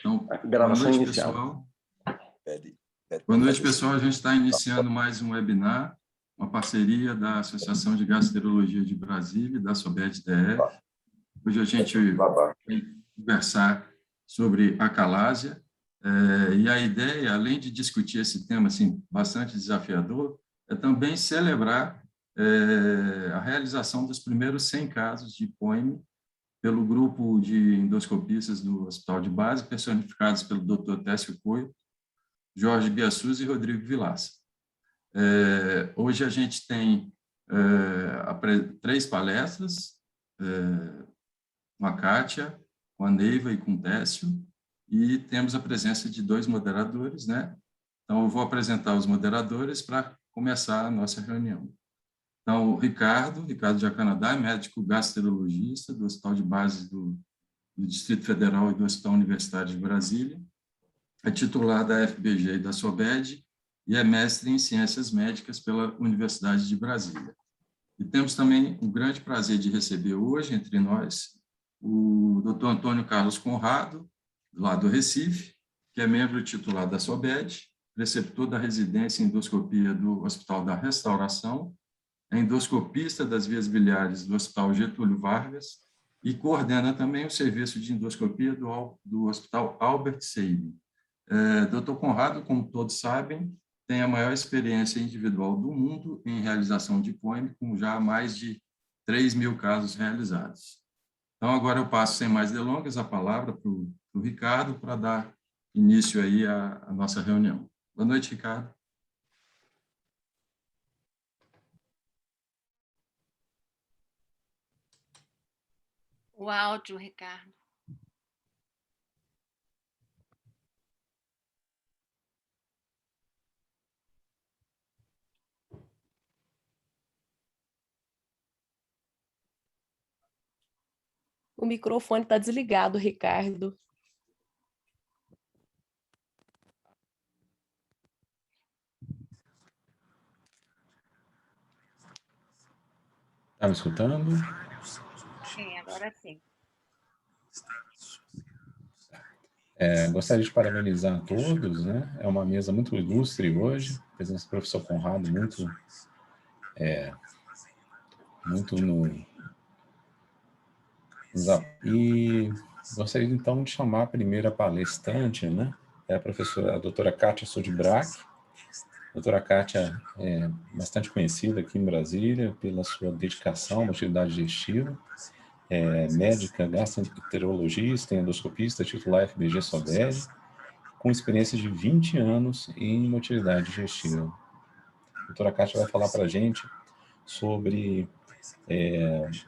Então, boa Gravação noite, inicial. pessoal. Boa noite, pessoal. A gente está iniciando mais um webinar, uma parceria da Associação de Gastroenterologia de Brasília e da SOBED-DF. Hoje a gente vai conversar sobre acalásia, e a ideia, além de discutir esse tema assim, bastante desafiador, é também celebrar a realização dos primeiros 100 casos de POEM pelo grupo de endoscopistas do Hospital de Base, personificados pelo Dr. Técio Coio, Jorge Biassus e Rodrigo Vilaça. Hoje a gente tem 3 palestras, com a Kátia, com a Neiva e com o Técio, e temos a presença de 2 moderadores, né? Então, eu vou apresentar os moderadores para começar a nossa reunião. Então, o Ricardo Jacanadá, médico gastroenterologista do Hospital de Base do Distrito Federal e do Hospital Universitário de Brasília, é titular da FBG e da SOBED e é mestre em Ciências Médicas pela Universidade de Brasília. E temos também o grande prazer de receber hoje, entre nós, o Dr. Antônio Carlos Conrado, lá do Recife, que é membro titular da SOBED, preceptor da residência em endoscopia do Hospital da Restauração, é endoscopista das vias biliares do Hospital Getúlio Vargas e coordena também o serviço de endoscopia do Hospital Albert Sabin. Dr. Conrado, como todos sabem, tem a maior experiência individual do mundo em realização de POEM, com já mais de 3.000 casos realizados. Então, agora eu passo, sem mais delongas, a palavra para o Ricardo, para dar início aí à nossa reunião. Boa noite, Ricardo. O áudio, Ricardo. O microfone está desligado, Ricardo. Está me escutando? Sim, agora sim. Gostaria de parabenizar a todos, né? É uma mesa muito ilustre hoje, a presença do professor Conrado muito E gostaria então de chamar a primeira palestrante, né? É a doutora Kátia Sodbrack. A doutora Kátia é bastante conhecida aqui em Brasília pela sua dedicação à motilidade digestiva. É médica gastroenterologista, endoscopista, titular FBG SOBED, com experiência de 20 anos em motilidade digestiva. A doutora Kátia vai falar para a gente sobre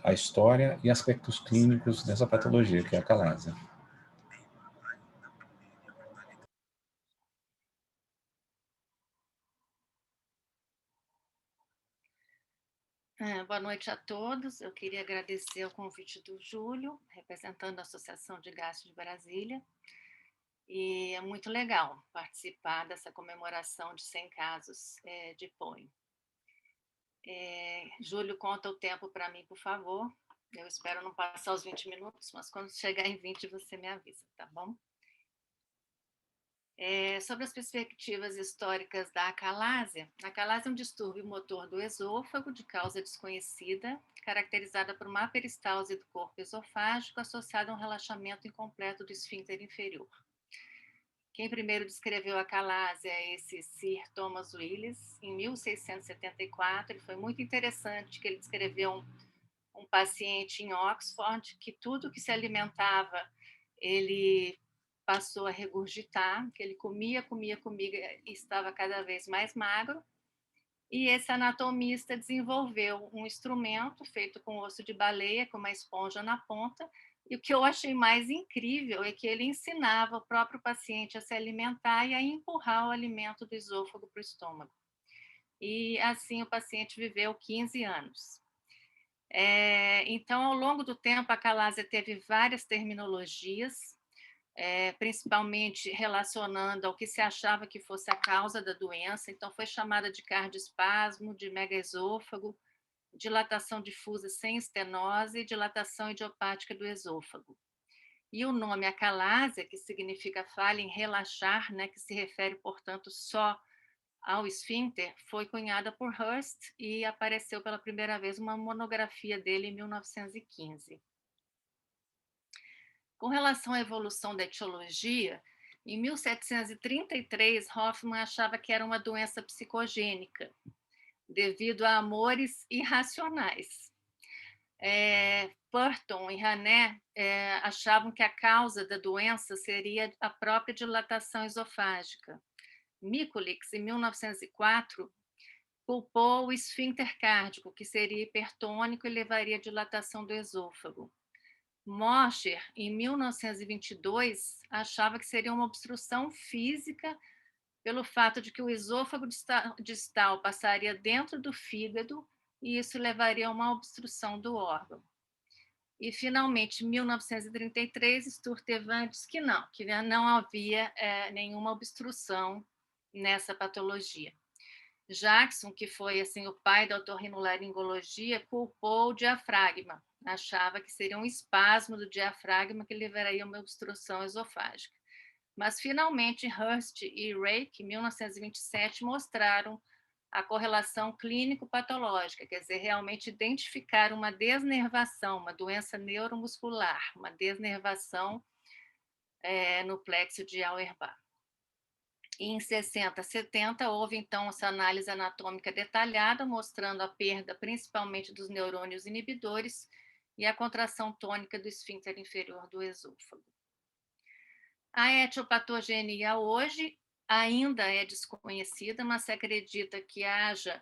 a história e aspectos clínicos dessa patologia, que é a acalásia. Boa noite a todos. Eu queria agradecer o convite do Júlio, representando a Associação de Gastro de Brasília. E é muito legal participar dessa comemoração de 100 casos de POEM. Júlio, conta o tempo para mim, por favor. Eu espero não passar os 20 minutos, mas quando chegar em 20 você me avisa, tá bom? Sobre as perspectivas históricas da acalásia, a acalásia é um distúrbio motor do esôfago de causa desconhecida, caracterizada por uma peristalse do corpo esofágico associada a um relaxamento incompleto do esfíncter inferior. Quem primeiro descreveu a acalásia é esse Sir Thomas Willis, em 1674. Ele foi muito interessante que ele descreveu um paciente em Oxford que tudo que se alimentava ele passou a regurgitar, que ele comia e estava cada vez mais magro. E esse anatomista desenvolveu um instrumento feito com osso de baleia, com uma esponja na ponta, e o que eu achei mais incrível é que ele ensinava o próprio paciente a se alimentar e a empurrar o alimento do esôfago para o estômago. E assim o paciente viveu 15 anos. Então, ao longo do tempo, a acalásia teve várias terminologias, principalmente relacionando ao que se achava que fosse a causa da doença. Então, foi chamada de cardioespasmo, de megaesôfago, dilatação difusa sem estenose e dilatação idiopática do esôfago. E o nome acalásia, que significa falha em relaxar, né, que se refere, portanto, só ao esfíncter, foi cunhada por Hirst e apareceu pela primeira vez uma monografia dele em 1915. Com relação à evolução da etiologia, em 1733, Hoffmann achava que era uma doença psicogênica, devido a amores irracionais. Purton e Rané achavam que a causa da doença seria a própria dilatação esofágica. Mikulicz, em 1904, culpou o esfíncter cárdico, que seria hipertônico e levaria à dilatação do esôfago. Mosher, em 1922, achava que seria uma obstrução física pelo fato de que o esôfago distal passaria dentro do fígado e isso levaria a uma obstrução do órgão. E, finalmente, em 1933, Sturtevant disse que não havia nenhuma obstrução nessa patologia. Jackson, que foi assim, o pai da otorrinolaringologia, culpou o diafragma, achava que seria um espasmo do diafragma que levaria a uma obstrução esofágica. Mas, finalmente, Hirst e Rake, em 1927, mostraram a correlação clínico-patológica, quer dizer, realmente identificar uma desnervação, uma doença neuromuscular, uma desnervação no plexo de Auerbach. E em 60, 70, houve, então, essa análise anatômica detalhada, mostrando a perda, principalmente, dos neurônios inibidores e a contração tônica do esfíncter inferior do esôfago. A etiopatogenia hoje ainda é desconhecida, mas se acredita que haja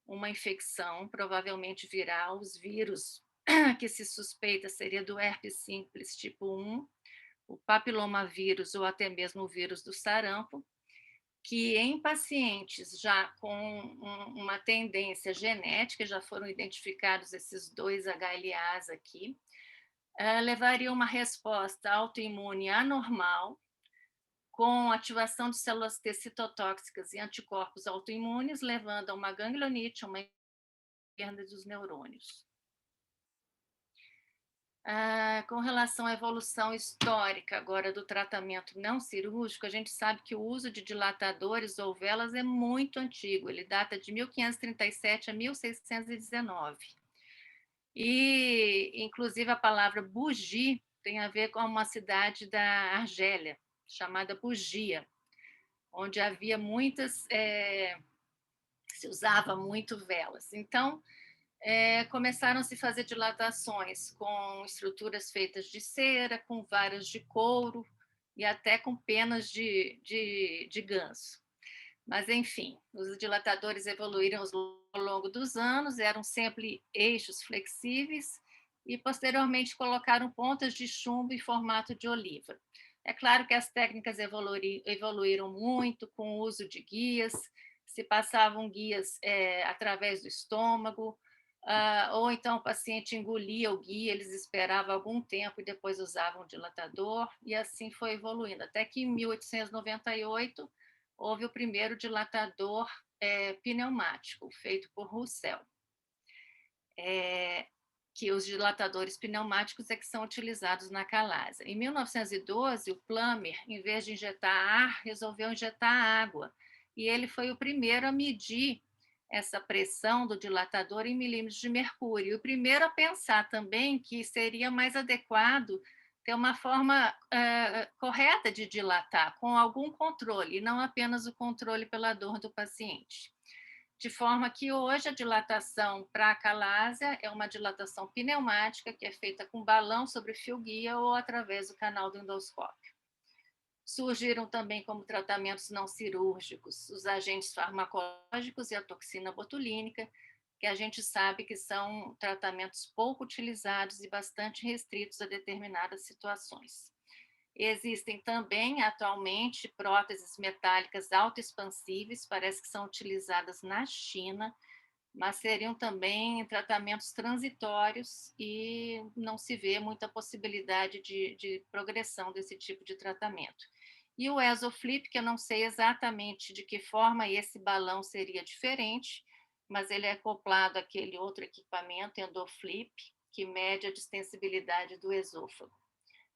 uma infecção, provavelmente viral, os vírus que se suspeita seria do herpes simples tipo 1, o papilomavírus ou até mesmo o vírus do sarampo, que em pacientes já com uma tendência genética, já foram identificados esses 2 HLAs aqui, levaria uma resposta autoimune anormal, com ativação de células T citotóxicas e anticorpos autoimunes, levando a uma ganglionite, a uma perda dos neurônios. Com relação à evolução histórica agora do tratamento não cirúrgico, a gente sabe que o uso de dilatadores ou velas é muito antigo, ele data de 1537 a 1619. E, inclusive, a palavra bugie tem a ver com uma cidade da Argélia, chamada Bugia, onde havia se usava muito velas. Então, começaram a se fazer dilatações com estruturas feitas de cera, com varas de couro e até com penas de ganso. Mas, enfim, os dilatadores evoluíram ao longo dos anos, eram sempre eixos flexíveis e, posteriormente, colocaram pontas de chumbo em formato de oliva. É claro que as técnicas evoluíram muito com o uso de guias, se passavam guias através do estômago, ou então o paciente engolia o guia, eles esperavam algum tempo e depois usavam o dilatador, e assim foi evoluindo, até que em 1898 houve o primeiro dilatador pneumático, feito por Roussel, que os dilatadores pneumáticos é que são utilizados na calásia. Em 1912, o Plummer, em vez de injetar ar, resolveu injetar água, e ele foi o primeiro a medir essa pressão do dilatador em milímetros de mercúrio. E o primeiro a pensar também que seria mais adequado ter uma forma correta de dilatar, com algum controle, e não apenas o controle pela dor do paciente. De forma que hoje a dilatação para a acalásia é uma dilatação pneumática, que é feita com balão sobre fio-guia ou através do canal do endoscópio. Surgiram também como tratamentos não cirúrgicos os agentes farmacológicos e a toxina botulínica, que a gente sabe que são tratamentos pouco utilizados e bastante restritos a determinadas situações. Existem também, atualmente, próteses metálicas autoexpansíveis, parece que são utilizadas na China, mas seriam também tratamentos transitórios e não se vê muita possibilidade de progressão desse tipo de tratamento. E o ESOFLIP, que eu não sei exatamente de que forma esse balão seria diferente, mas ele é acoplado àquele outro equipamento, EndoFlip, que mede a distensibilidade do esôfago.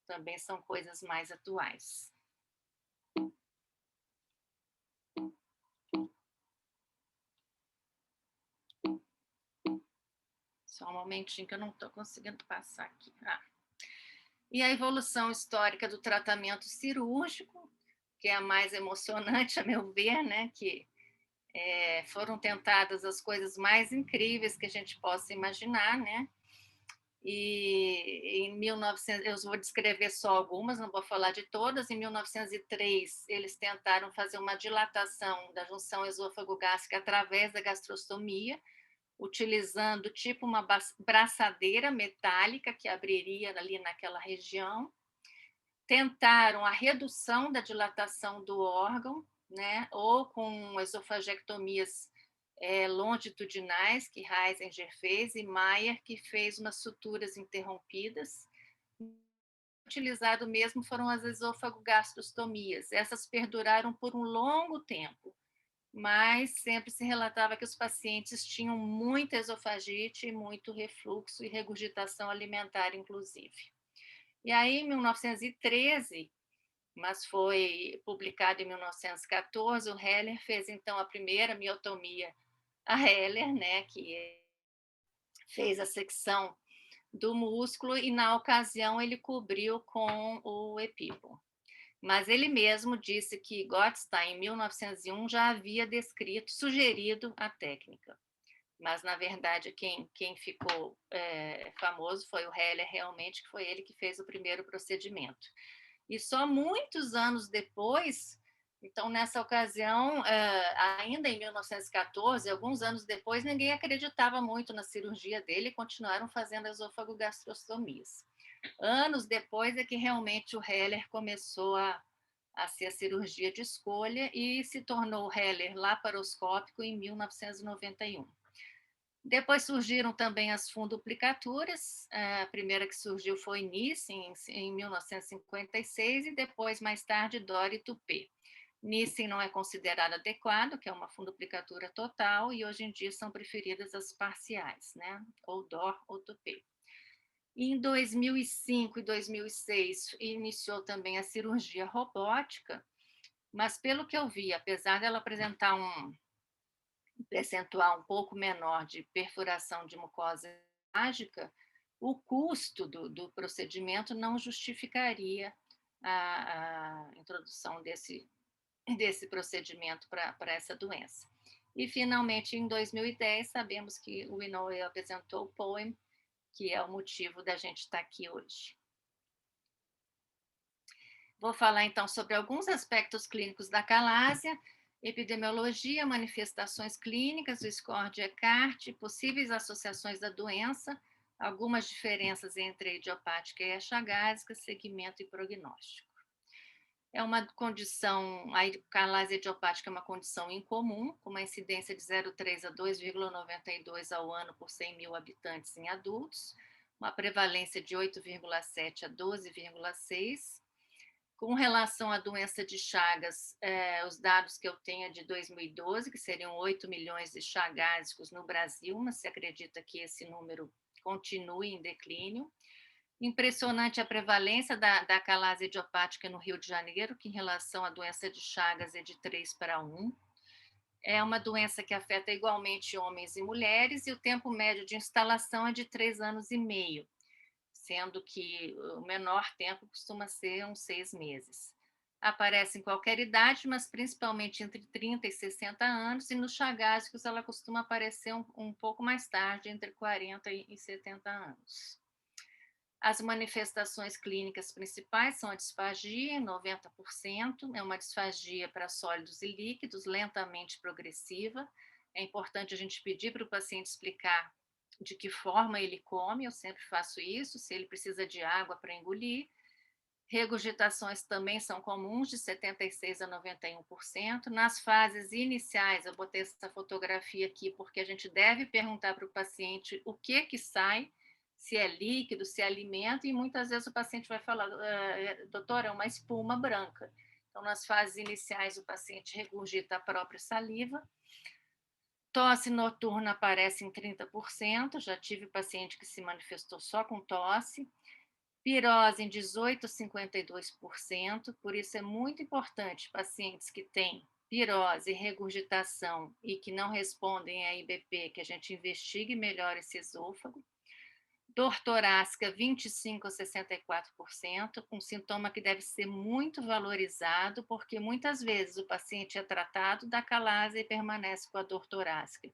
também são coisas mais atuais. Só um momentinho que eu não estou conseguindo passar aqui. E a evolução histórica do tratamento cirúrgico, que é a mais emocionante, a meu ver, né? Que foram tentadas as coisas mais incríveis que a gente possa imaginar, né? E em 1900, eu vou descrever só algumas, não vou falar de todas. Em 1903, eles tentaram fazer uma dilatação da junção esôfago-gástrica através da gastrostomia, utilizando tipo uma braçadeira metálica que abriria ali naquela região. Tentaram a redução da dilatação do órgão, né, ou com esofagectomias longitudinais, que Heisinger fez, e Mayer, que fez umas suturas interrompidas. Utilizado mesmo foram as esôfago-gastrostomias. Essas perduraram por um longo tempo, mas sempre se relatava que os pacientes tinham muita esofagite, muito refluxo e regurgitação alimentar, inclusive. E aí, em 1913, mas foi publicado em 1914, o Heller fez, então, a primeira miotomia a Heller, né, que fez a secção do músculo e, na ocasião, ele cobriu com o epíbo. Mas ele mesmo disse que Gottstein, em 1901, já havia descrito, sugerido a técnica. Mas, na verdade, quem ficou famoso foi o Heller, realmente, que foi ele que fez o primeiro procedimento. E só muitos anos depois, então, nessa ocasião, ainda em 1914, alguns anos depois, ninguém acreditava muito na cirurgia dele e continuaram fazendo esôfago-gastrostomias. Anos depois é que realmente o Heller começou a ser a cirurgia de escolha e se tornou Heller laparoscópico em 1991. Depois surgiram também as funduplicaturas. A primeira que surgiu foi Nissen, em 1956, e depois, mais tarde, Dor e Tupé. Nissen não é considerado adequado, que é uma funduplicatura total, e hoje em dia são preferidas as parciais, né? Ou Dor ou Tupé. Em 2005 e 2006, iniciou também a cirurgia robótica, mas, pelo que eu vi, apesar dela apresentar um percentual um pouco menor de perfuração de mucosa mágica, o custo do procedimento não justificaria a introdução desse procedimento para essa doença. E, finalmente, em 2010, sabemos que o Inoue apresentou o POEM, que é o motivo da gente estar aqui hoje. Vou falar, então, sobre alguns aspectos clínicos da calásia, epidemiologia, manifestações clínicas, o score de Eckart, possíveis associações da doença, algumas diferenças entre a idiopática e a chagásica, segmento e prognóstico. É uma condição, a calásia idiopática é uma condição incomum, com uma incidência de 0,3 a 2,92 ao ano por 100 mil habitantes em adultos, uma prevalência de 8,7 a 12,6. Com relação à doença de Chagas, os dados que eu tenho é de 2012, que seriam 8 milhões de chagásicos no Brasil, mas se acredita que esse número continue em declínio. Impressionante a prevalência da calásia idiopática no Rio de Janeiro, que em relação à doença de Chagas é de 3 para 1. É uma doença que afeta igualmente homens e mulheres, e o tempo médio de instalação é de 3 anos e meio, sendo que o menor tempo costuma ser uns 6 meses. Aparece em qualquer idade, mas principalmente entre 30 e 60 anos, e nos chagásicos ela costuma aparecer um pouco mais tarde, entre 40 e 70 anos. As manifestações clínicas principais são a disfagia, 90%, é uma disfagia para sólidos e líquidos, lentamente progressiva. É importante a gente pedir para o paciente explicar de que forma ele come, eu sempre faço isso, se ele precisa de água para engolir. Regurgitações também são comuns, de 76% a 91%. Nas fases iniciais, eu botei essa fotografia aqui porque a gente deve perguntar para o paciente o que sai, se é líquido, se é alimento, e muitas vezes o paciente vai falar, doutor, é uma espuma branca. Então, nas fases iniciais, o paciente regurgita a própria saliva. Tosse noturna aparece em 30%, já tive paciente que se manifestou só com tosse. Pirose em 18 a 52%, por isso é muito importante pacientes que têm pirose, regurgitação e que não respondem a IBP, que a gente investigue melhor esse esôfago. Dor torácica, 25 a 64%, um sintoma que deve ser muito valorizado, porque muitas vezes o paciente é tratado da calásia e permanece com a dor torácica.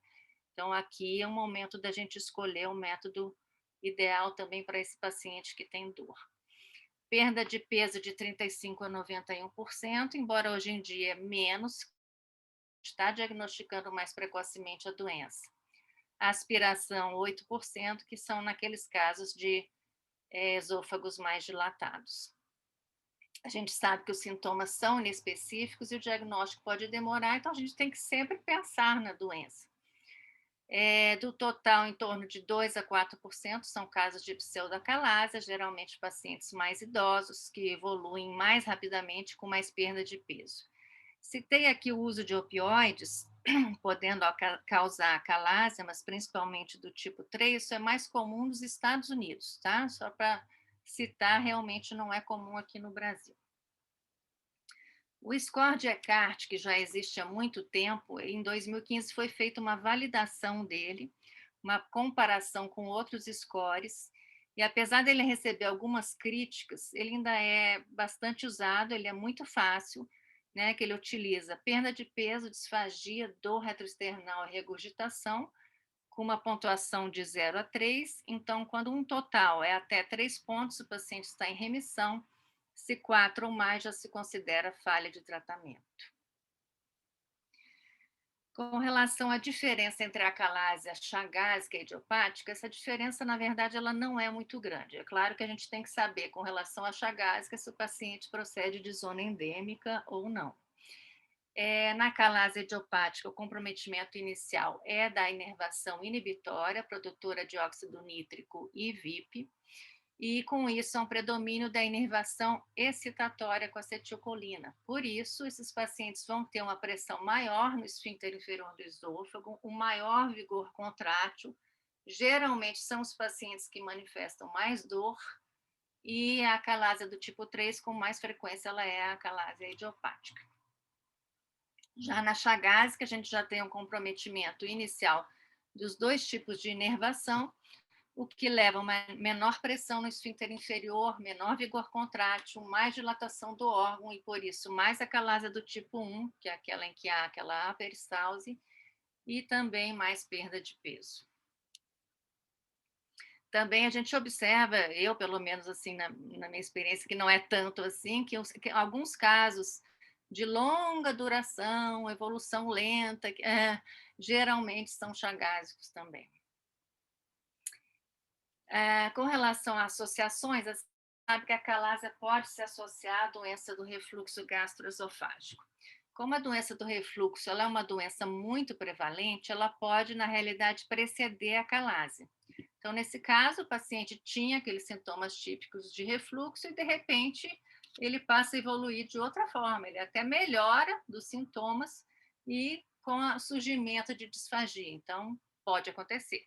Então, aqui é um momento da gente escolher o método ideal também para esse paciente que tem dor. Perda de peso de 35 a 91%, embora hoje em dia menos, está diagnosticando mais precocemente a doença. Aspiração, 8%, que são naqueles casos de esôfagos mais dilatados. A gente sabe que os sintomas são inespecíficos e o diagnóstico pode demorar, então a gente tem que sempre pensar na doença. Do total, em torno de 2 a 4% são casos de pseudocalásia, geralmente pacientes mais idosos, que evoluem mais rapidamente com mais perda de peso. Citei aqui o uso de opioides, podendo causar calásia, mas principalmente do tipo 3, isso é mais comum nos Estados Unidos, tá? Só para citar, realmente não é comum aqui no Brasil. O score de Eckart, que já existe há muito tempo, em 2015 foi feita uma validação dele, uma comparação com outros scores, e apesar dele receber algumas críticas, ele ainda é bastante usado, ele é muito fácil, né, que ele utiliza perda de peso, disfagia, dor retroesternal e regurgitação, com uma pontuação de 0 a 3, então, quando um total é até 3 pontos, o paciente está em remissão, se 4 ou mais já se considera falha de tratamento. Com relação à diferença entre a acalásia chagásica e idiopática, essa diferença, na verdade, ela não é muito grande. É claro que a gente tem que saber, com relação à chagásica, se o paciente procede de zona endêmica ou não. Na acalásia idiopática, o comprometimento inicial é da inervação inibitória, produtora de óxido nítrico e VIP, e com isso há um predomínio da inervação excitatória com acetilcolina. Por isso, esses pacientes vão ter uma pressão maior no esfíncter inferior do esôfago, um maior vigor contrátil, geralmente são os pacientes que manifestam mais dor, e a acalásia do tipo 3, com mais frequência, ela é a acalásia idiopática. Já na chagásica, a gente já tem um comprometimento inicial dos dois tipos de inervação, o que leva a uma menor pressão no esfíncter inferior, menor vigor contrátil, mais dilatação do órgão e, por isso, mais acalásia do tipo 1, que é aquela em que há aquela aperistalse, e também mais perda de peso. Também a gente observa, eu pelo menos assim na minha experiência, que não é tanto assim, que alguns casos de longa duração, evolução lenta, geralmente são chagásicos também. Com relação a associações, você sabe que a calásia pode se associar à doença do refluxo gastroesofágico. Como a doença do refluxo ela é uma doença muito prevalente, ela pode, na realidade, preceder a calásia. Então, nesse caso, o paciente tinha aqueles sintomas típicos de refluxo e, de repente, ele passa a evoluir de outra forma, ele até melhora dos sintomas e com o surgimento de disfagia. Então, pode acontecer.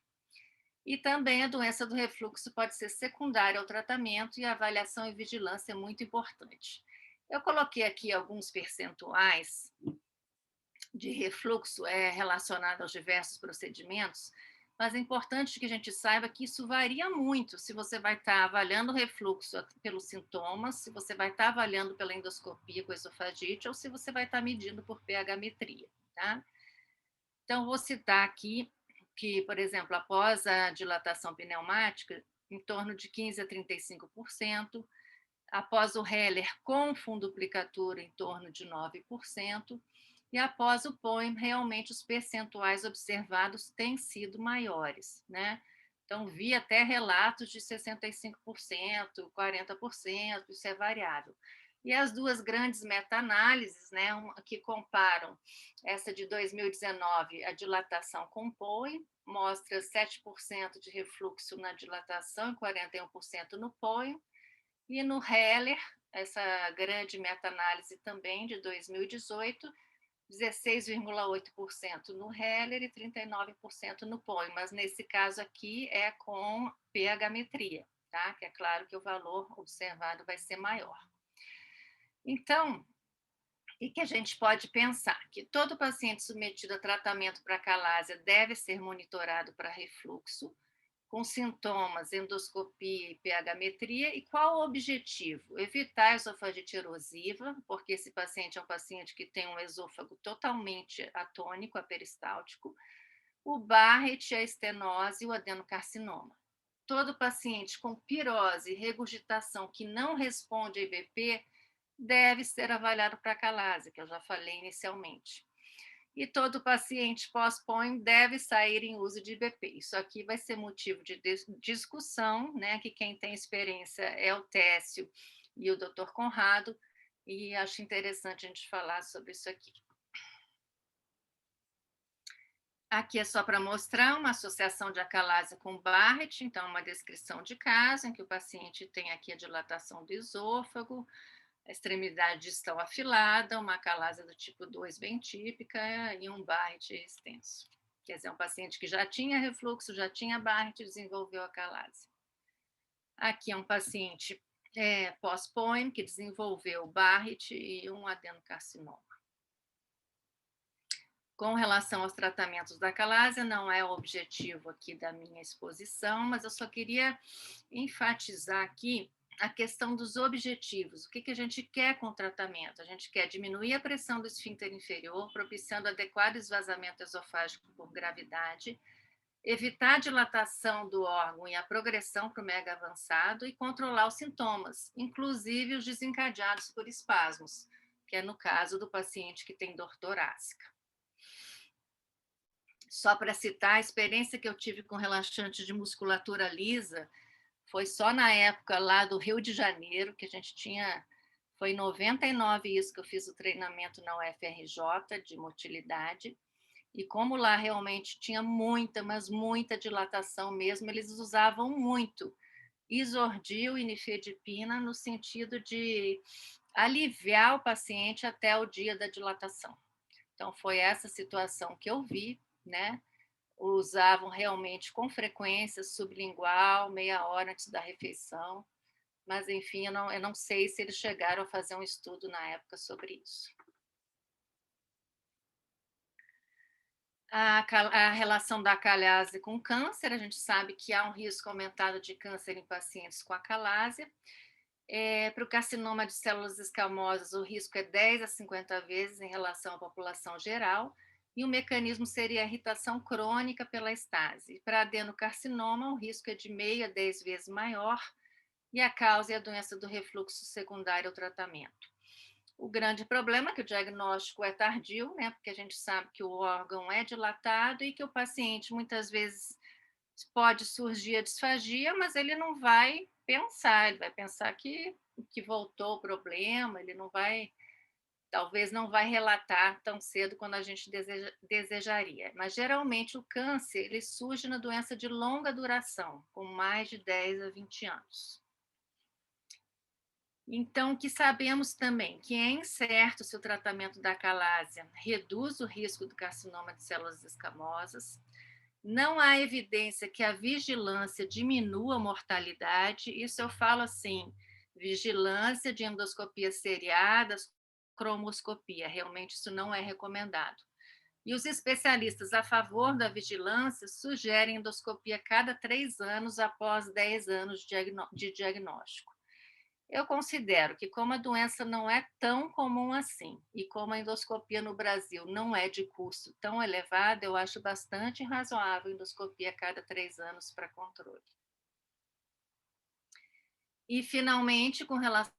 E também a doença do refluxo pode ser secundária ao tratamento e a avaliação e vigilância é muito importante. Eu coloquei aqui alguns percentuais de refluxo relacionado aos diversos procedimentos, mas é importante que a gente saiba que isso varia muito se você vai estar avaliando o refluxo pelos sintomas, se você vai estar avaliando pela endoscopia com esofagite ou se você vai estar medindo por pH-metria, tá? Então, vou citar aqui que, por exemplo, após a dilatação pneumática, em torno de 15% a 35%, após o Heller com funduplicatura, em torno de 9%, e após o POEM, realmente os percentuais observados têm sido maiores, né? Então, vi até relatos de 65%, 40%, isso é variável. E as duas grandes meta-análises, né, que comparam essa de 2019, a dilatação com POE, mostra 7% de refluxo na dilatação e 41% no POE, e no Heller, essa grande meta-análise também de 2018, 16,8% no Heller e 39% no POE, mas nesse caso aqui é com pH-metria. tá? Que é claro que o valor observado vai ser maior. Então, o que a gente pode pensar? Que todo paciente submetido a tratamento para calásia deve ser monitorado para refluxo, com sintomas, endoscopia e pH-metria. E qual o objetivo? Evitar a esofagite erosiva, porque esse paciente é um paciente que tem um esôfago totalmente atônico, aperistáltico, o Barrett, a estenose e o adenocarcinoma. Todo paciente com pirose e regurgitação que não responde a IBP deve ser avaliado para calásia, que eu já falei inicialmente. E todo paciente pós-POEM deve sair em uso de IBP. Isso aqui vai ser motivo de discussão, né? Que quem tem experiência é o Técio e o Dr. Conrado, e acho interessante a gente falar sobre isso aqui. Aqui é só para mostrar uma associação de acalásia com Barrett, então uma descrição de caso em que o paciente tem aqui a dilatação do esôfago, a extremidade distal afilada, uma acalásia do tipo 2 bem típica e um Barrett extenso. Quer dizer, um paciente que já tinha refluxo, já tinha Barrett e desenvolveu acalásia. Aqui é um paciente pós-POEM que desenvolveu Barrett e um adenocarcinoma. Com relação aos tratamentos da acalásia, não é o objetivo aqui da minha exposição, mas eu só queria enfatizar aqui a questão dos objetivos. O que a gente quer com o tratamento? A gente quer diminuir a pressão do esfíncter inferior, propiciando adequado esvazamento esofágico por gravidade, evitar a dilatação do órgão e a progressão para o mega avançado e controlar os sintomas, inclusive os desencadeados por espasmos, que é no caso do paciente que tem dor torácica. Só para citar, a experiência que eu tive com relaxante de musculatura lisa foi só na época lá do Rio de Janeiro, que a gente tinha, foi em 99 isso que eu fiz o treinamento na UFRJ de motilidade, e como lá realmente tinha muita, mas muita dilatação mesmo, eles usavam muito Isordil e nifedipina no sentido de aliviar o paciente até o dia da dilatação. Então, foi essa situação que eu vi, né? Usavam realmente com frequência sublingual, meia hora antes da refeição, mas, enfim, eu não sei se eles chegaram a fazer um estudo na época sobre isso. A relação da acalásia com câncer, a gente sabe que há um risco aumentado de câncer em pacientes com acalásia. Para o carcinoma de células escamosas, o risco é 10 a 50 vezes em relação à população geral, e o mecanismo seria a irritação crônica pela estase. Para adenocarcinoma, o risco é de meia a 10 vezes maior, e a causa é a doença do refluxo secundário ao tratamento. O grande problema é que o diagnóstico é tardio, né? Porque a gente sabe que o órgão é dilatado e que o paciente muitas vezes pode surgir a disfagia, mas ele não vai pensar, ele vai pensar que voltou o problema, ele não vai, talvez não vai relatar tão cedo quando a gente desejaria. Mas geralmente o câncer ele surge na doença de longa duração, com mais de 10 a 20 anos. Então, que sabemos também que é incerto se o tratamento da acalásia reduz o risco do carcinoma de células escamosas. Não há evidência que a vigilância diminua a mortalidade. Isso eu falo assim, vigilância de endoscopia seriada, cromoscopia. Realmente isso não é recomendado. E os especialistas a favor da vigilância sugerem endoscopia a cada 3 anos após 10 anos de diagnóstico. Eu considero que, como a doença não é tão comum assim, e como a endoscopia no Brasil não é de custo tão elevado, eu acho bastante razoável a endoscopia a cada 3 anos para controle. E, finalmente, com relação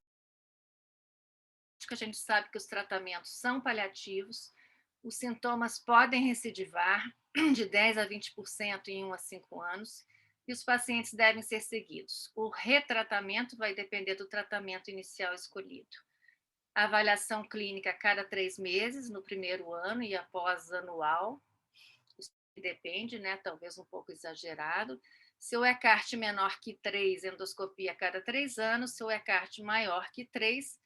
a gente sabe que os tratamentos são paliativos, os sintomas podem recidivar de 10 a 20% em 1 a 5 anos, e os pacientes devem ser seguidos. O retratamento vai depender do tratamento inicial escolhido. A avaliação clínica a cada 3 meses, no primeiro ano e após anual. Isso depende, né? Talvez um pouco exagerado. Se o ECART menor que 3, endoscopia a cada 3 anos. Se o ECART maior que 3,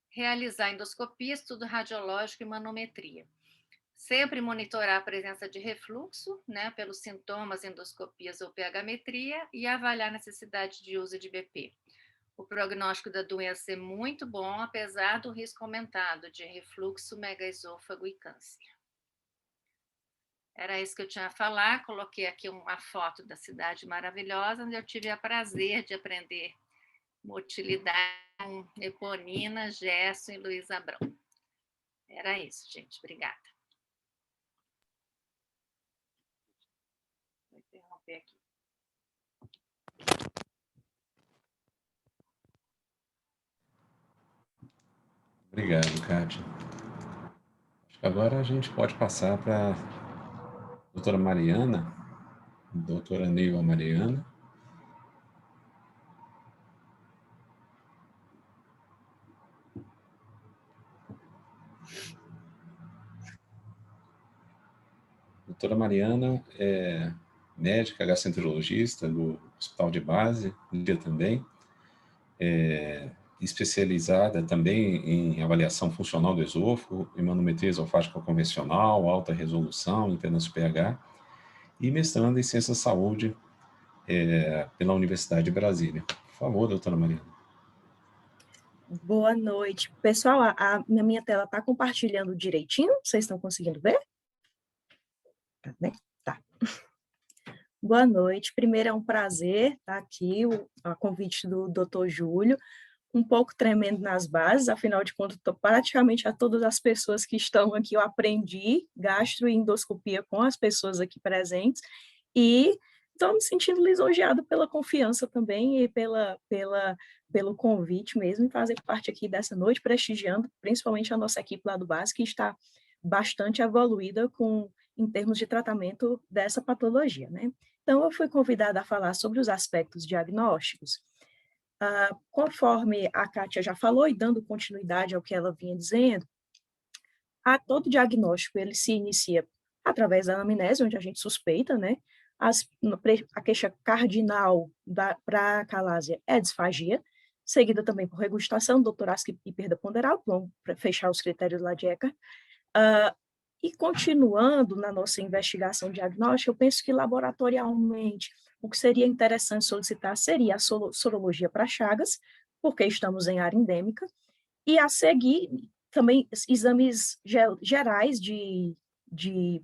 realizar endoscopia, estudo radiológico e manometria. Sempre monitorar a presença de refluxo, né, pelos sintomas, endoscopias ou pH-metria, e avaliar a necessidade de uso de BP. O prognóstico da doença é muito bom, apesar do risco aumentado de refluxo, megaesôfago e câncer. Era isso que eu tinha a falar. Coloquei aqui uma foto da cidade maravilhosa, onde eu tive o prazer de aprender motilidade com Eponina, Gerson e Luísa Abrão. Era isso, gente. Obrigada. Vou interromper aqui. Obrigado, Kátia. Acho que agora a gente pode passar para a doutora Mariana, doutora Neiva Mariana. Doutora Mariana é médica gastroenterologista do Hospital de Base, dia também, especializada também em avaliação funcional do esôfago, em manometria esofágica convencional, alta resolução, impedância pH, e mestrando em Ciências da Saúde pela Universidade de Brasília. Por favor, doutora Mariana. Boa noite. Pessoal, na minha tela está compartilhando direitinho? Vocês estão conseguindo ver? Tá, né? Tá. Boa noite. Primeiro, é um prazer estar aqui, a convite do Dr. Júlio, um pouco tremendo nas bases, afinal de contas, praticamente a todas as pessoas que estão aqui eu aprendi gastro e endoscopia com as pessoas aqui presentes, e estou me sentindo lisonjeada pela confiança também e pelo convite mesmo, em fazer parte aqui dessa noite, prestigiando principalmente a nossa equipe lá do BASE, que está bastante evoluída em termos de tratamento dessa patologia, né? Então, eu fui convidada a falar sobre os aspectos diagnósticos. Conforme a Kátia já falou, e dando continuidade ao que ela vinha dizendo, todo diagnóstico ele se inicia através da anamnese, onde a gente suspeita, né? A queixa cardinal para a acalásia é disfagia, seguida também por regurgitação, doutorasco e perda ponderal, vamos fechar os critérios lá de Eckert. E continuando na nossa investigação diagnóstica, eu penso que laboratorialmente o que seria interessante solicitar seria a sorologia para Chagas, porque estamos em área endêmica, e a seguir também exames gerais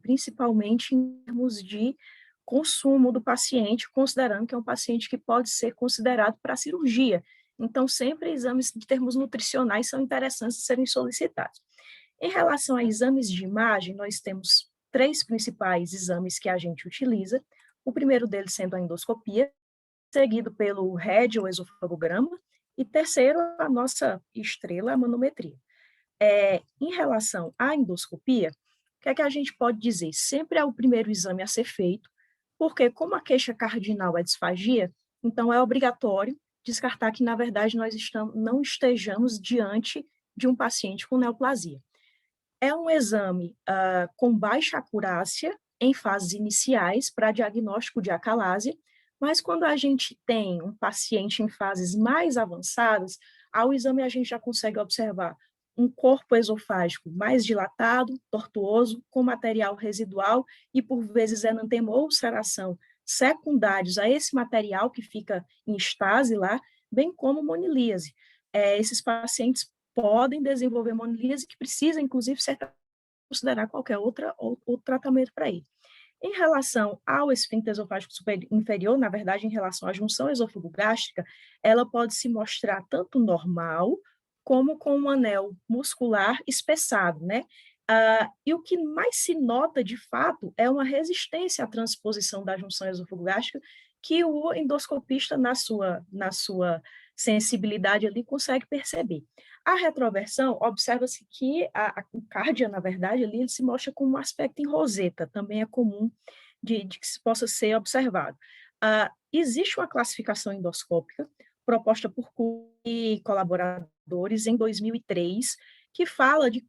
principalmente em termos de consumo do paciente, considerando que é um paciente que pode ser considerado para cirurgia. Então, sempre exames de termos nutricionais são interessantes de serem solicitados. Em relação a exames de imagem, nós temos 3 principais exames que a gente utiliza. O primeiro deles sendo a endoscopia, seguido pelo RED, ou esofagograma, e terceiro, a nossa estrela, a manometria. Em relação à endoscopia, o que é que a gente pode dizer? Sempre é o primeiro exame a ser feito, porque como a queixa cardinal é disfagia, então é obrigatório descartar que, na verdade, nós não estejamos diante de um paciente com neoplasia. É um exame com baixa acurácia em fases iniciais para diagnóstico de acalásia, mas quando a gente tem um paciente em fases mais avançadas, ao exame a gente já consegue observar um corpo esofágico mais dilatado, tortuoso, com material residual e, por vezes, enantema ou ulceração secundários a esse material que fica em estase lá, bem como monilíase. Esses pacientes podem desenvolver monilíase que precisa, inclusive, ser considerar qualquer outro tratamento para ele. Em relação ao esfíncter esofágico inferior, na verdade, em relação à junção esôfago-gástrica, ela pode se mostrar tanto normal como com um anel muscular espessado, né? E o que mais se nota, de fato, é uma resistência à transposição da junção esôfago-gástrica que o endoscopista, na sua sensibilidade ali, consegue perceber. A retroversão, observa-se que o cárdia, na verdade, ali ele se mostra com um aspecto em roseta, também é comum de que se possa ser observado. Existe uma classificação endoscópica proposta por e colaboradores em 2003, que fala de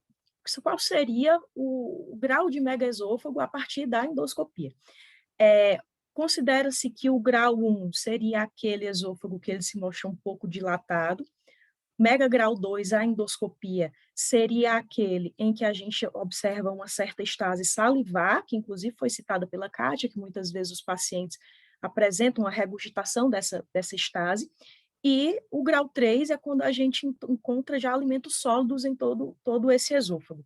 qual seria o grau de megaesôfago a partir da endoscopia. Considera-se que o grau 1 seria aquele esôfago que ele se mostra um pouco dilatado, Mega grau 2, a endoscopia, seria aquele em que a gente observa uma certa estase salivar, que inclusive foi citada pela Kátia, que muitas vezes os pacientes apresentam uma regurgitação dessa estase, e o grau 3 é quando a gente encontra já alimentos sólidos em todo esse esôfago.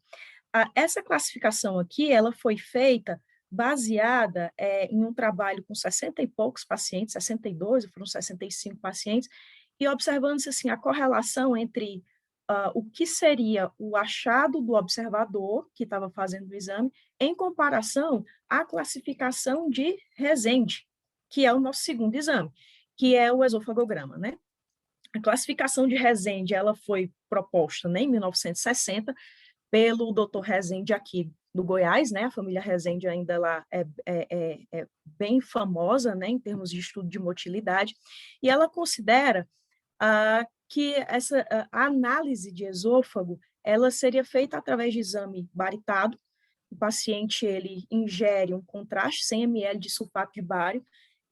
Essa classificação aqui, ela foi feita baseada em um trabalho com 60 e poucos pacientes, 62, foram 65 pacientes, e observando-se assim, a correlação entre o que seria o achado do observador que estava fazendo o exame em comparação à classificação de Rezende, que é o nosso segundo exame, que é o esofagograma, né? A classificação de Rezende, ela foi proposta, né, em 1960 pelo Dr. Rezende aqui do Goiás, né? A família Rezende ainda lá é bem famosa, né, em termos de estudo de motilidade, e ela considera que a análise de esôfago, ela seria feita através de exame baritado. O paciente, ele ingere um contraste, 100 ml de sulfato de bário,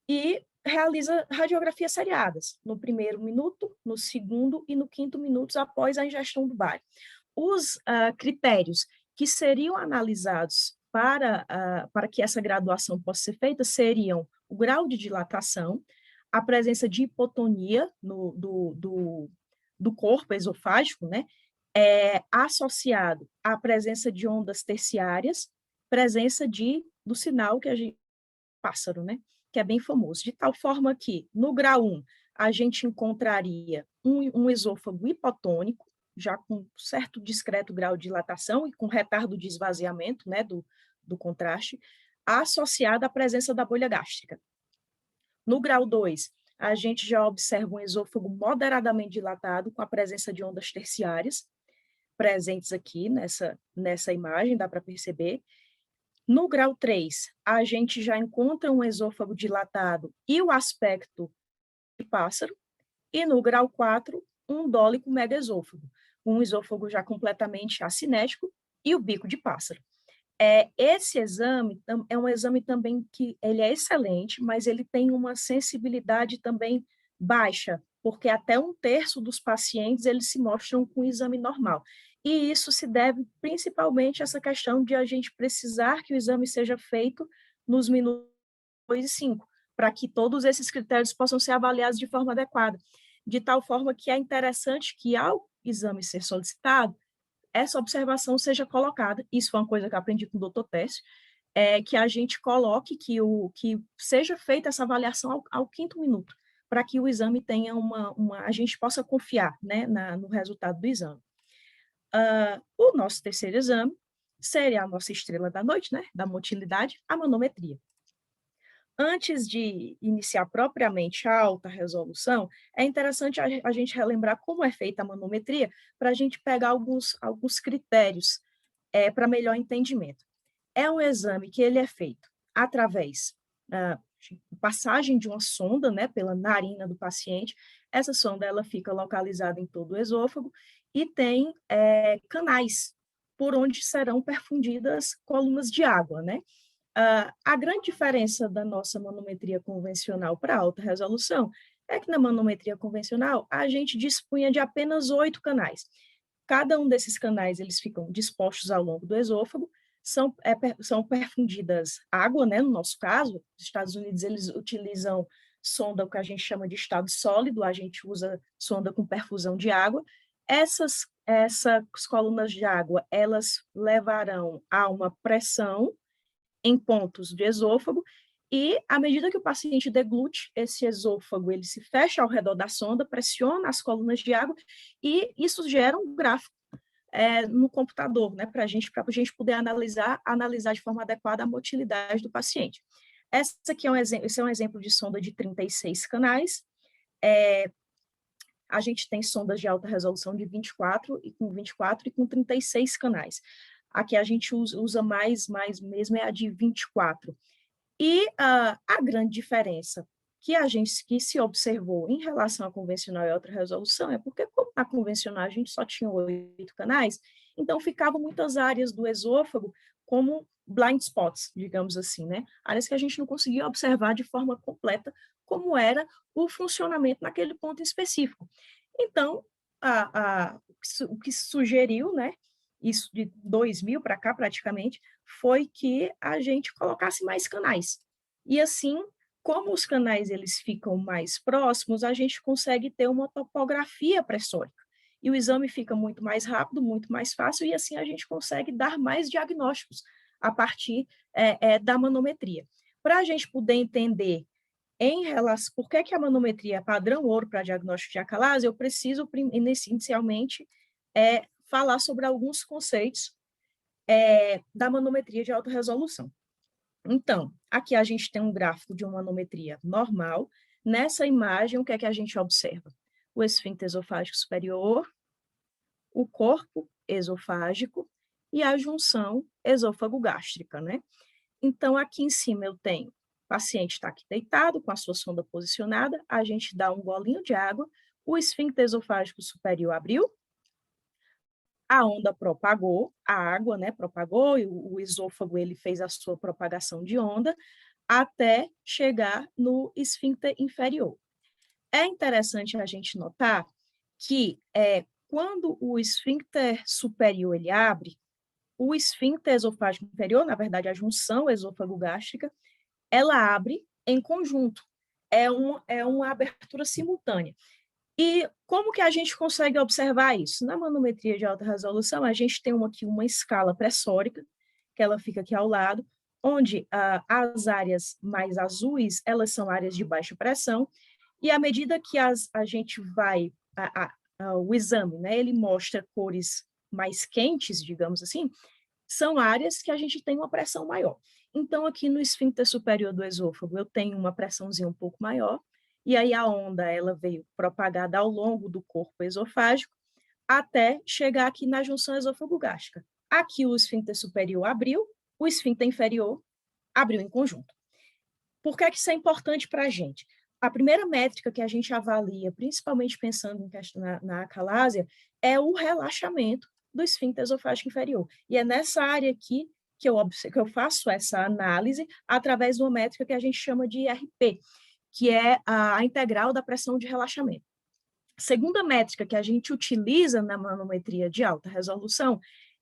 e realiza radiografias seriadas, no primeiro minuto, no segundo e no quinto minuto após a ingestão do bário. Os critérios que seriam analisados para que essa graduação possa ser feita seriam o grau de dilatação, a presença de hipotonia do corpo esofágico, né, associado à presença de ondas terciárias, presença do sinal que a gente pássaro, né, que é bem famoso, de tal forma que no grau 1 a gente encontraria um esôfago hipotônico, já com certo discreto grau de dilatação e com retardo de esvaziamento, né, do contraste, associado à presença da bolha gástrica. No grau 2, a gente já observa um esôfago moderadamente dilatado com a presença de ondas terciárias, presentes aqui nessa imagem, dá para perceber. No grau 3, a gente já encontra um esôfago dilatado e o aspecto de pássaro. E no grau 4, um dólico megaesôfago, um esôfago já completamente acinético e o bico de pássaro. Esse exame é um exame também que ele é excelente, mas ele tem uma sensibilidade também baixa, porque até 1/3 dos pacientes eles se mostram com o exame normal. E isso se deve principalmente a essa questão de a gente precisar que o exame seja feito nos minutos 2 e 5, para que todos esses critérios possam ser avaliados de forma adequada, de tal forma que é interessante que, ao exame ser solicitado, essa observação seja colocada. Isso foi uma coisa que eu aprendi com o Dr. Técio, que a gente coloque, que seja feita essa avaliação ao 5º minuto, para que o exame tenha a gente possa confiar, né, no resultado do exame. O nosso terceiro exame seria a nossa estrela da noite, né, da motilidade, a manometria. Antes de iniciar propriamente a alta resolução, é interessante a gente relembrar como é feita a manometria, para a gente pegar alguns critérios para melhor entendimento. É um exame que ele é feito através da passagem de uma sonda, né, pela narina do paciente. Essa sonda ela fica localizada em todo o esôfago e tem canais por onde serão perfundidas colunas de água, né? A grande diferença da nossa manometria convencional para alta resolução é que na manometria convencional a gente dispunha de apenas 8 canais. Cada um desses canais eles ficam dispostos ao longo do esôfago, são perfundidas água, né, no nosso caso. Nos Estados Unidos eles utilizam sonda que a gente chama de estado sólido, a gente usa sonda com perfusão de água. Essas colunas de água, elas levarão a uma pressão em pontos de esôfago, e à medida que o paciente deglute, esse esôfago ele se fecha ao redor da sonda, pressiona as colunas de água, e isso gera um gráfico no computador, né, para a gente poder analisar de forma adequada a motilidade do paciente. Esse é um exemplo de sonda de 36 canais. A gente tem sondas de alta resolução de 24 e com 36 canais. A que a gente usa mais mesmo é a de 24. E a grande diferença que se observou em relação à convencional e alta resolução é porque, como na convencional a gente só tinha 8 canais, então ficavam muitas áreas do esôfago como blind spots, digamos assim, né? Áreas que a gente não conseguia observar de forma completa como era o funcionamento naquele ponto específico. Então, o que sugeriu, né, isso de 2000 para cá praticamente, foi que a gente colocasse mais canais. E assim, como os canais eles ficam mais próximos, a gente consegue ter uma topografia pressórica. E o exame fica muito mais rápido, muito mais fácil, e assim a gente consegue dar mais diagnósticos a partir da manometria. Para a gente poder entender em relação, por que a manometria é padrão ouro para diagnóstico de acalase, eu preciso, inicialmente, falar sobre alguns conceitos da manometria de alta resolução. Então, aqui a gente tem um gráfico de uma manometria normal. Nessa imagem, o que é que a gente observa? O esfíncter esofágico superior, o corpo esofágico e a junção esôfago-gástrica, né? Então, aqui em cima eu tenho, o paciente está aqui deitado, com a sua sonda posicionada, a gente dá um golinho de água, o esfíncter esofágico superior abriu, a onda propagou, a água, né, propagou, e o esôfago ele fez a sua propagação de onda, até chegar no esfíncter inferior. É interessante a gente notar que quando o esfíncter superior ele abre, o esfíncter esofágico inferior, na verdade a junção esôfago-gástrica, ela abre em conjunto, é uma abertura simultânea. E como que a gente consegue observar isso? Na manometria de alta resolução, a gente tem aqui uma escala pressórica, que ela fica aqui ao lado, onde as áreas mais azuis, elas são áreas de baixa pressão, e à medida que a gente vai, o exame, né, ele mostra cores mais quentes, digamos assim, são áreas que a gente tem uma pressão maior. Então, aqui no esfíncter superior do esôfago, eu tenho uma pressãozinha um pouco maior, e aí a onda ela veio propagada ao longo do corpo esofágico, até chegar aqui na junção esôfago-gástrica. Aqui o esfíncter superior abriu, o esfíncter inferior abriu em conjunto. Por que é que isso é importante para a gente? A primeira métrica que a gente avalia, principalmente pensando na acalásia, é o relaxamento do esfíncter esofágico inferior. E é nessa área aqui que eu faço essa análise através de uma métrica que a gente chama de IRP, que é a integral da pressão de relaxamento. Segunda métrica que a gente utiliza na manometria de alta resolução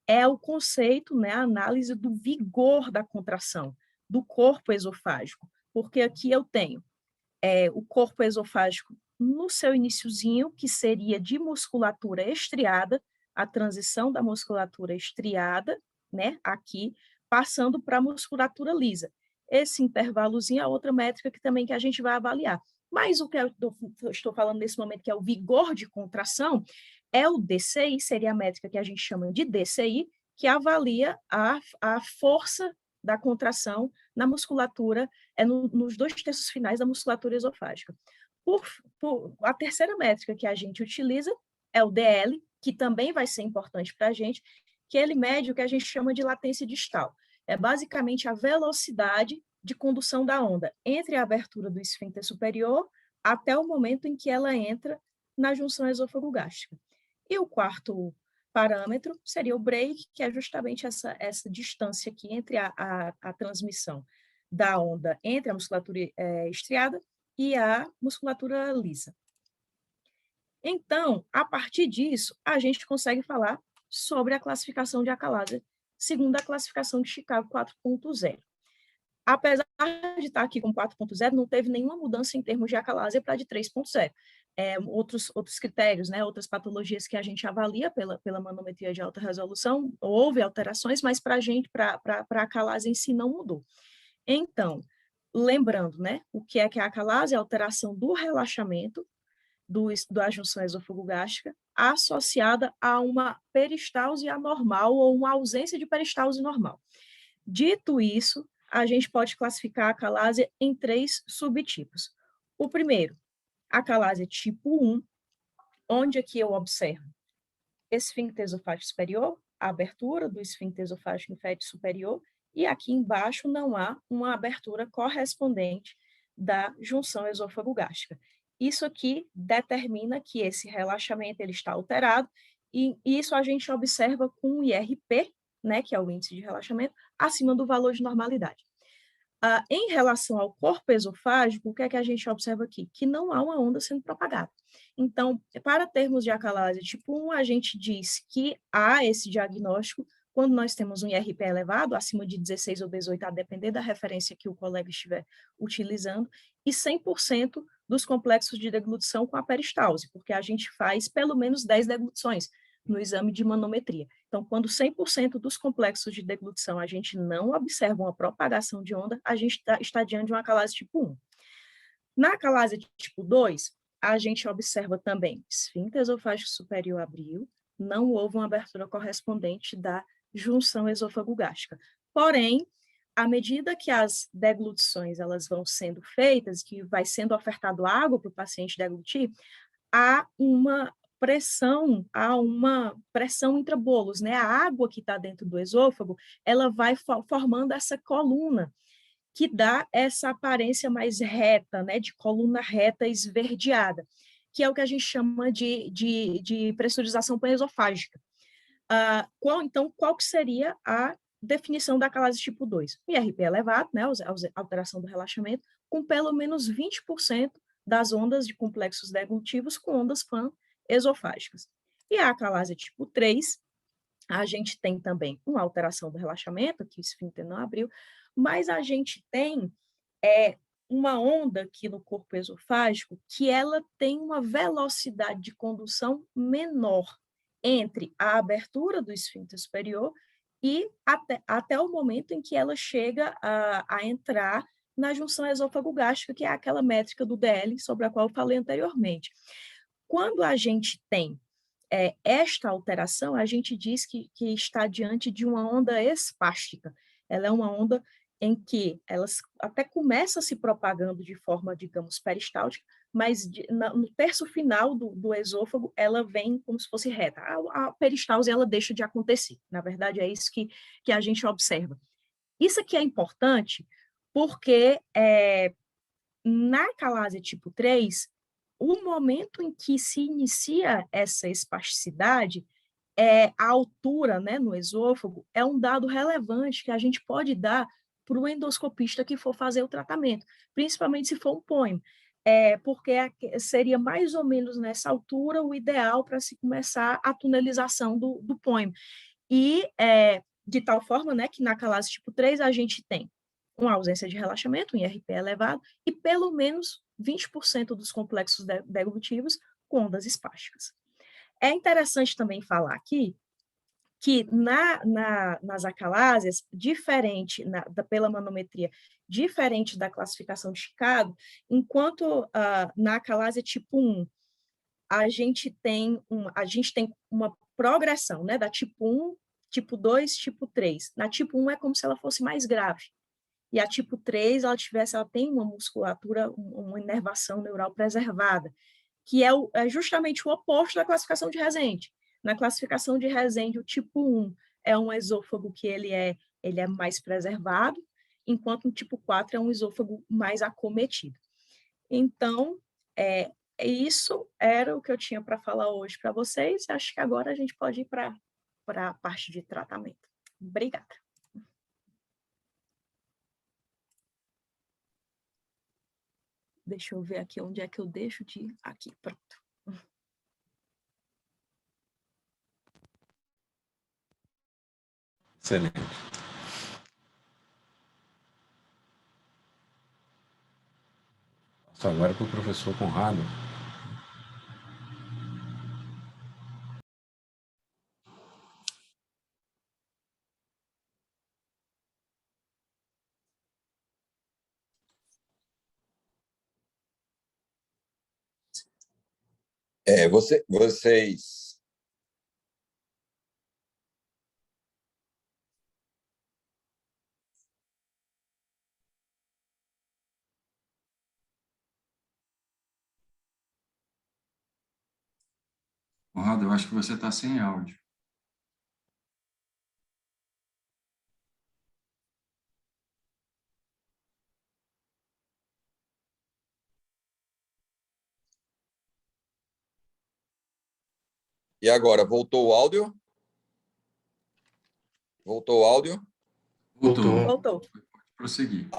é o conceito, né, a análise do vigor da contração do corpo esofágico, porque aqui eu tenho o corpo esofágico no seu iniciozinho, que seria de musculatura estriada, a transição da musculatura estriada, né, aqui, passando para a musculatura lisa. Esse intervalozinho é outra métrica que a gente vai avaliar. Mas o que eu estou falando nesse momento, que é o vigor de contração, é o DCI, seria a métrica que a gente chama de DCI, que avalia a força da contração na musculatura, nos 2/3 finais da musculatura esofágica. A terceira métrica que a gente utiliza é o DL, que também vai ser importante para a gente, que ele mede o que a gente chama de latência distal. É basicamente a velocidade de condução da onda entre a abertura do esfíncter superior até o momento em que ela entra na junção esôfago-gástrica. E o quarto parâmetro seria o break, que é justamente essa distância aqui entre a transmissão da onda entre a musculatura estriada e a musculatura lisa. Então, a partir disso, a gente consegue falar sobre a classificação de acalásia, segundo a classificação de Chicago 4.0. Apesar de estar aqui com 4.0, não teve nenhuma mudança em termos de acalásia para de 3.0. Outros critérios, né, outras patologias que a gente avalia pela manometria de alta resolução, houve alterações, mas para a acalásia em si não mudou. Então, lembrando, né, o que é a acalásia? A alteração do relaxamento da junção esôfago-gástrica associada a uma peristalse anormal ou uma ausência de peristalse normal. Dito isso, a gente pode classificar a acalásia em 3 subtipos. O primeiro, acalásia tipo 1, onde aqui eu observo esfíncter esofágico superior, a abertura do esfíncter esofágico superior, e aqui embaixo não há uma abertura correspondente da junção esôfago-gástrica. Isso aqui determina que esse relaxamento ele está alterado, e isso a gente observa com o IRP, né, que é o índice de relaxamento, acima do valor de normalidade. Em relação ao corpo esofágico, o que é que a gente observa aqui? Que não há uma onda sendo propagada. Então, para termos de acalásia tipo 1, a gente diz que há esse diagnóstico quando nós temos um IRP elevado, acima de 16 ou 18, a depender da referência que o colega estiver utilizando, e 100% dos complexos de deglutição com a peristalse, porque a gente faz pelo menos 10 deglutições no exame de manometria. Então, quando 100% dos complexos de deglutição a gente não observa uma propagação de onda, a gente está diante de uma acalásia tipo 1. Na acalásia tipo 2, a gente observa também esfíncter esofágico superior abriu, não houve uma abertura correspondente da junção esôfago-gástrica. Porém, à medida que as deglutições elas vão sendo feitas, que vai sendo ofertado água para o paciente deglutir, há uma pressão intrabolos, né? A água que está dentro do esôfago, ela vai formando essa coluna, que dá essa aparência mais reta, né? De coluna reta esverdeada, que é o que a gente chama de pressurização panesofágica. Então, qual que seria a definição da acalásia tipo 2? IRP elevado, né? Alteração do relaxamento, com pelo menos 20% das ondas de complexos deglutivos com ondas pan-esofágicas. E a acalásia tipo 3, a gente tem também uma alteração do relaxamento, que o esfíncter não abriu, mas a gente tem uma onda aqui no corpo esofágico que ela tem uma velocidade de condução menor entre a abertura do esfíncter superior e até o momento em que ela chega a entrar na junção esôfago-gástrica, que é aquela métrica do DL sobre a qual eu falei anteriormente. Quando a gente tem esta alteração, a gente diz que está diante de uma onda espástica. Ela é uma onda em que ela até começa se propagando de forma, digamos, peristáltica, mas no terço final do esôfago, ela vem como se fosse reta. A peristalse, ela deixa de acontecer. Na verdade, é isso que a gente observa. Isso aqui é importante porque na acalásia tipo 3, o momento em que se inicia essa espasticidade, a altura, né, no esôfago, é um dado relevante que a gente pode dar para o endoscopista que for fazer o tratamento, principalmente se for um POEM, porque seria mais ou menos nessa altura o ideal para se começar a tunelização do POEM. E de tal forma, né, que na acalásia tipo 3 a gente tem uma ausência de relaxamento, um IRP elevado, e pelo menos 20% dos complexos deglutivos com ondas espásticas. É interessante também falar aqui que nas acalásias, pela manometria, diferente da classificação de Chicago, enquanto na acalásia tipo 1, a gente tem uma progressão, né, da tipo 1, tipo 2, tipo 3. Na tipo 1 é como se ela fosse mais grave. E a tipo 3, ela tem uma musculatura, uma inervação neural preservada, que é justamente o oposto da classificação de Rezende. Na classificação de Rezende, o tipo 1 é um esôfago que ele é mais preservado, enquanto o tipo 4 é um esôfago mais acometido. Então, isso era o que eu tinha para falar hoje para vocês. Acho que agora a gente pode ir para a parte de tratamento. Obrigada. Deixa eu ver aqui onde é que eu deixo de... Aqui, pronto. Excelente. Passo agora para o professor Conrado. Vocês... Conrado, eu acho que você está sem áudio. E agora, voltou o áudio? Voltou o áudio? Voltou. Voltou. Pode prosseguir.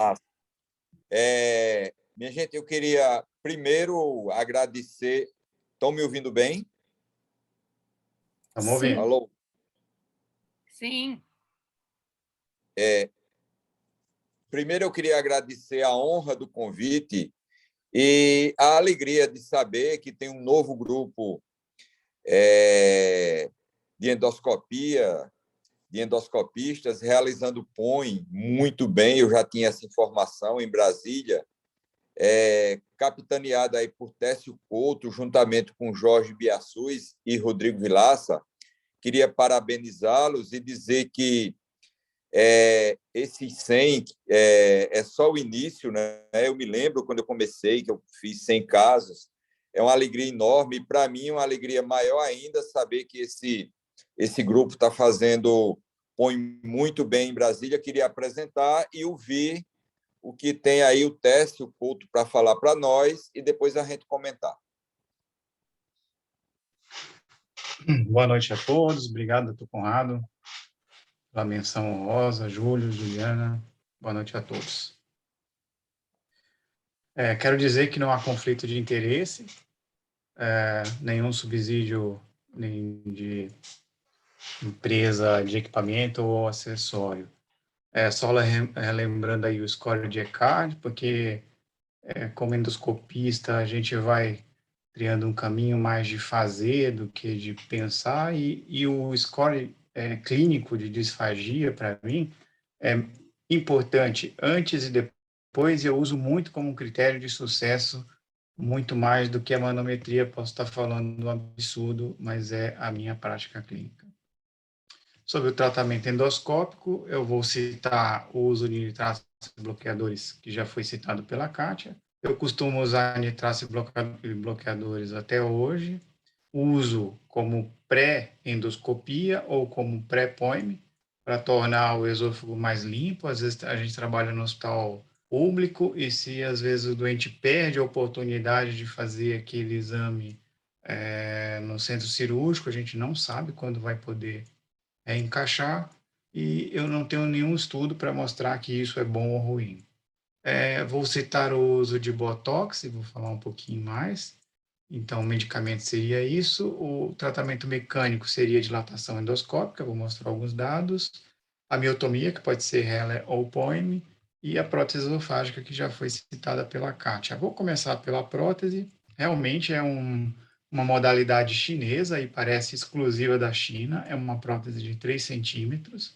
Minha gente, eu queria primeiro agradecer. Estão me ouvindo bem? Estamos ouvindo. Alô? Sim. Primeiro, eu queria agradecer a honra do convite e a alegria de saber que tem um novo grupo de endoscopia, de endoscopistas realizando POEM muito bem. Eu já tinha essa informação em Brasília, capitaneada aí por Técio Couto, juntamente com Jorge Biaçuz e Rodrigo Vilaça. Queria parabenizá-los e dizer que esses 100 é só o início, né? Eu me lembro quando eu comecei, que eu fiz 100 casos, é uma alegria enorme, e para mim uma alegria maior ainda saber que esse grupo está fazendo, põe muito bem em Brasília. Queria apresentar e ouvir o que tem aí o Técio Couto para falar para nós e depois a gente comentar. Boa noite a todos, obrigado, doutor Conrado, pela menção honrosa, Júlio, Juliana, boa noite a todos. Quero dizer que não há conflito de interesse, nenhum subsídio nem de empresa de equipamento ou acessório. Só lembrando aí o score de ECARD, porque como endoscopista a gente vai criando um caminho mais de fazer do que de pensar, e o score clínico de disfagia, para mim, é importante antes e depois, e eu uso muito como um critério de sucesso, muito mais do que a manometria. Posso estar falando um absurdo, mas é a minha prática clínica. Sobre o tratamento endoscópico, eu vou citar o uso de nitratos bloqueadores, que já foi citado pela Kátia. Eu costumo usar nitratos bloqueadores até hoje. Uso como pré-endoscopia ou como pré-POEM, para tornar o esôfago mais limpo. Às vezes a gente trabalha no hospital público e se às vezes o doente perde a oportunidade de fazer aquele exame no centro cirúrgico, a gente não sabe quando vai poder encaixar, e eu não tenho nenhum estudo para mostrar que isso é bom ou ruim. Vou citar o uso de Botox, e vou falar um pouquinho mais. Então, o medicamento seria isso, o tratamento mecânico seria dilatação endoscópica, vou mostrar alguns dados, a miotomia, que pode ser Heller ou POEM, e a prótese esofágica, que já foi citada pela Kátia. Vou começar pela prótese. Realmente é uma modalidade chinesa e parece exclusiva da China. É uma prótese de 3 centímetros,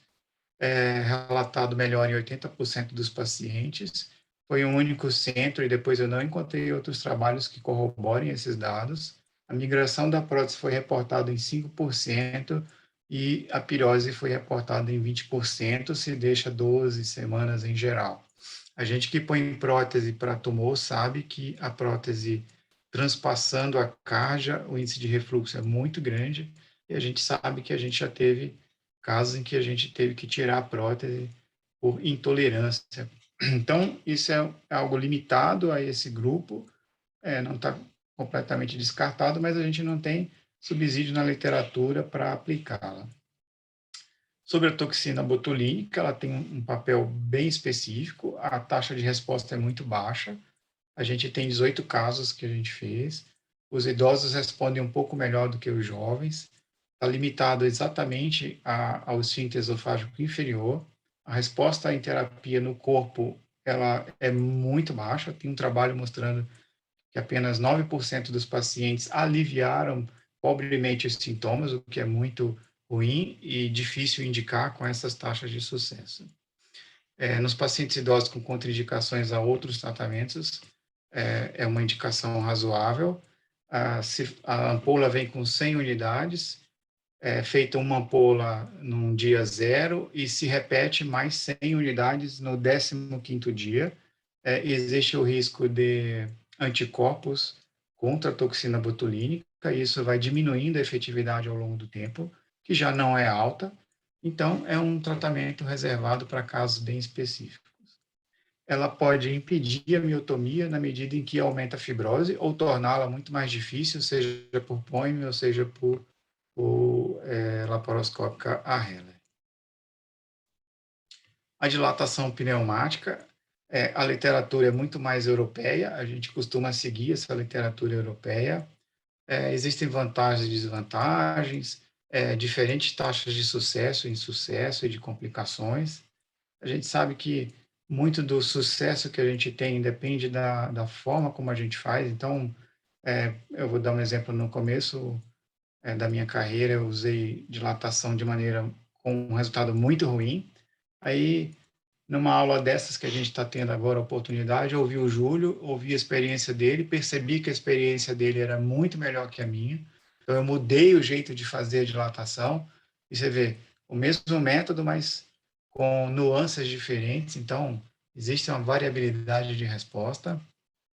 relatado melhor em 80% dos pacientes. Foi um único centro e depois eu não encontrei outros trabalhos que corroborem esses dados. A migração da prótese foi reportada em 5% e a pirose foi reportada em 20%, se deixa 12 semanas em geral. A gente que põe prótese para tumor sabe que a prótese transpassando a carja, o índice de refluxo é muito grande, e a gente sabe que a gente já teve casos em que a gente teve que tirar a prótese por intolerância. Então, isso é algo limitado a esse grupo, não está completamente descartado, mas a gente não tem subsídio na literatura para aplicá-la. Sobre a toxina botulínica, ela tem um papel bem específico, a taxa de resposta é muito baixa, a gente tem 18 casos que a gente fez, os idosos respondem um pouco melhor do que os jovens, está limitado exatamente ao esfíncter esofágico inferior, a resposta em terapia no corpo ela é muito baixa, tem um trabalho mostrando que apenas 9% dos pacientes aliviaram pobremente os sintomas, o que é muito ruim e difícil indicar com essas taxas de sucesso. Nos pacientes idosos com contraindicações a outros tratamentos, é uma indicação razoável. A ampola vem com 100 unidades, feita uma ampola num dia 0 e se repete mais 100 unidades no 15º dia. Existe o risco de anticorpos contra a toxina botulínica, e isso vai diminuindo a efetividade ao longo do tempo, que já não é alta. Então, é um tratamento reservado para casos bem específicos. Ela pode impedir a miotomia na medida em que aumenta a fibrose ou torná-la muito mais difícil, seja por POEM ou seja por laparoscópica a Heller. A dilatação pneumática A literatura é muito mais europeia, a gente costuma seguir essa literatura europeia. Existem vantagens e desvantagens, diferentes taxas de sucesso, insucesso e de complicações. A gente sabe que muito do sucesso que a gente tem depende da forma como a gente faz. Então, eu vou dar um exemplo. No começo da minha carreira, eu usei dilatação de maneira com um resultado muito ruim. Aí, numa aula dessas que a gente está tendo agora a oportunidade, eu ouvi o Júlio, ouvi a experiência dele, percebi que a experiência dele era muito melhor que a minha. Então, eu mudei o jeito de fazer a dilatação. E você vê, o mesmo método, mas com nuances diferentes. Então, existe uma variabilidade de resposta.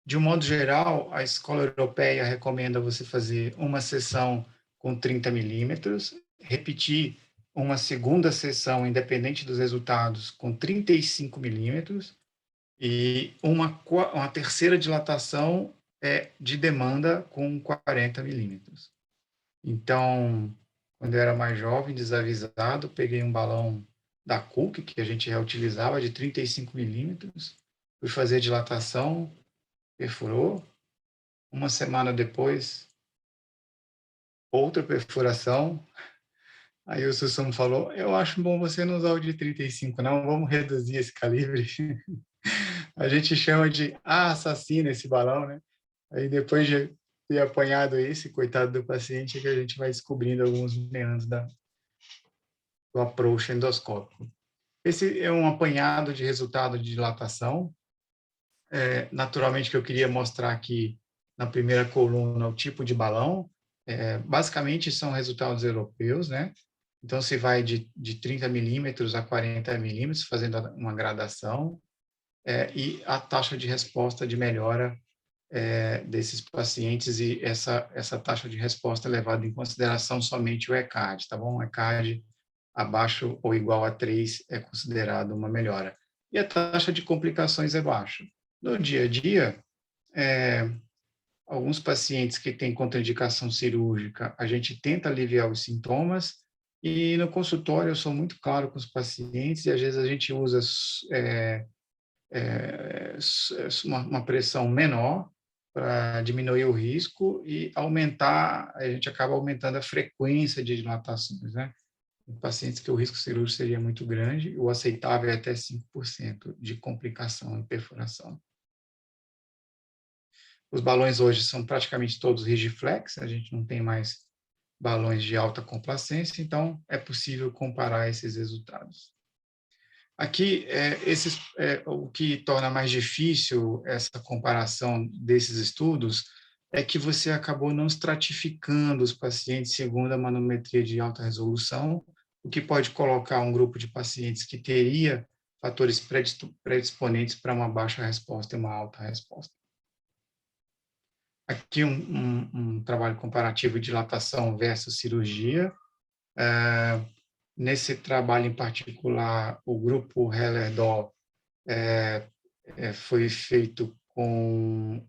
De um modo geral, a escola europeia recomenda você fazer uma sessão com 30 milímetros, repetir uma segunda sessão, independente dos resultados, com 35 milímetros, e uma terceira dilatação de demanda com 40 milímetros. Então, quando eu era mais jovem, desavisado, peguei um balão da Cook, que a gente reutilizava, de 35 milímetros, fui fazer dilatação, perfurou. Uma semana depois, outra perfuração. Aí o Sussum falou, eu acho bom você não usar o de 35, não, vamos reduzir esse calibre. A gente chama de assassino esse balão, né? Aí depois de ter apanhado esse, coitado do paciente, é que a gente vai descobrindo alguns meandros do approach endoscópico. Esse é um apanhado de resultado de dilatação. Naturalmente que eu queria mostrar aqui na primeira coluna o tipo de balão. Basicamente são resultados europeus, né? Então se vai de 30 milímetros a 40 milímetros, fazendo uma gradação, e a taxa de resposta de melhora desses pacientes, e essa taxa de resposta é levada em consideração somente o ECAD, tá bom? O ECAD abaixo ou igual a 3 é considerado uma melhora. E a taxa de complicações é baixa. No dia a dia, alguns pacientes que têm contraindicação cirúrgica, a gente tenta aliviar os sintomas, e no consultório eu sou muito claro com os pacientes, e às vezes a gente usa uma pressão menor para diminuir o risco e a gente acaba aumentando a frequência de dilatações, né? Em pacientes que o risco cirúrgico seria muito grande, o aceitável é até 5% de complicação em perfuração. Os balões hoje são praticamente todos rigiflex, a gente não tem mais balões de alta complacência, então é possível comparar esses resultados. Aqui, o que torna mais difícil essa comparação desses estudos é que você acabou não estratificando os pacientes segundo a manometria de alta resolução, o que pode colocar um grupo de pacientes que teria fatores predisponentes para uma baixa resposta e uma alta resposta. Aqui um trabalho comparativo de dilatação versus cirurgia. Nesse trabalho em particular, o grupo Heller-Doll foi feito com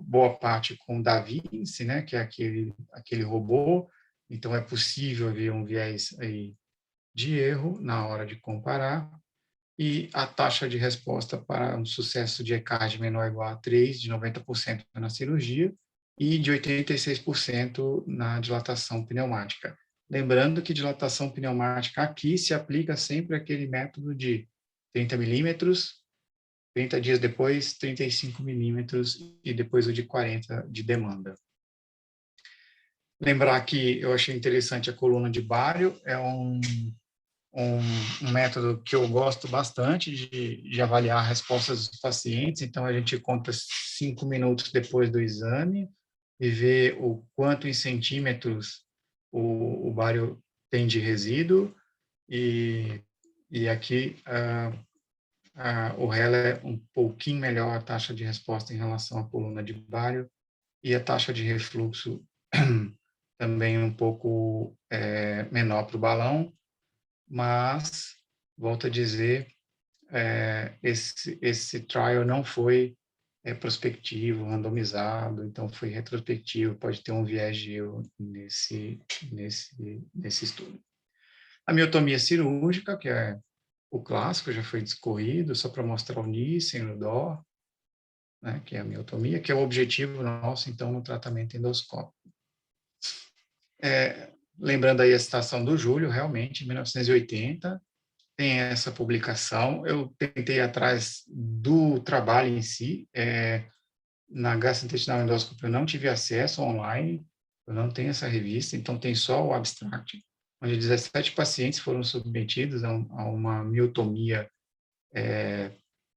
boa parte com o Da Vinci, né, que é aquele robô. Então, é possível haver um viés aí de erro na hora de comparar. E a taxa de resposta para um sucesso de ECAD menor ou igual a 3, de 90% na cirurgia, e de 86% na dilatação pneumática. Lembrando que dilatação pneumática aqui se aplica sempre aquele método de 30 milímetros, 30 dias depois, 35 milímetros, e depois o de 40 de demanda. Lembrar que eu achei interessante a coluna de bário, é um método que eu gosto bastante de avaliar respostas dos pacientes. Então, a gente conta 5 minutos depois do exame e vê o quanto em centímetros o bário tem de resíduo. E aqui o Heller é um pouquinho melhor a taxa de resposta em relação à coluna de bário, e a taxa de refluxo também um pouco menor para o balão. Mas, volto a dizer, esse trial não foi prospectivo, randomizado, então foi retrospectivo, pode ter um viés de erro nesse estudo. A miotomia cirúrgica, que é o clássico já foi discorrido, só para mostrar o Nissen, o dó, né, que é a miotomia, que é o objetivo nosso, então, no tratamento endoscópico. Lembrando aí a citação do Júlio, realmente, em 1980, tem essa publicação. Eu tentei ir atrás do trabalho em si, na gastrointestinal endoscopia eu não tive acesso online, eu não tenho essa revista, então tem só o abstract, onde 17 pacientes foram submetidos a uma miotomia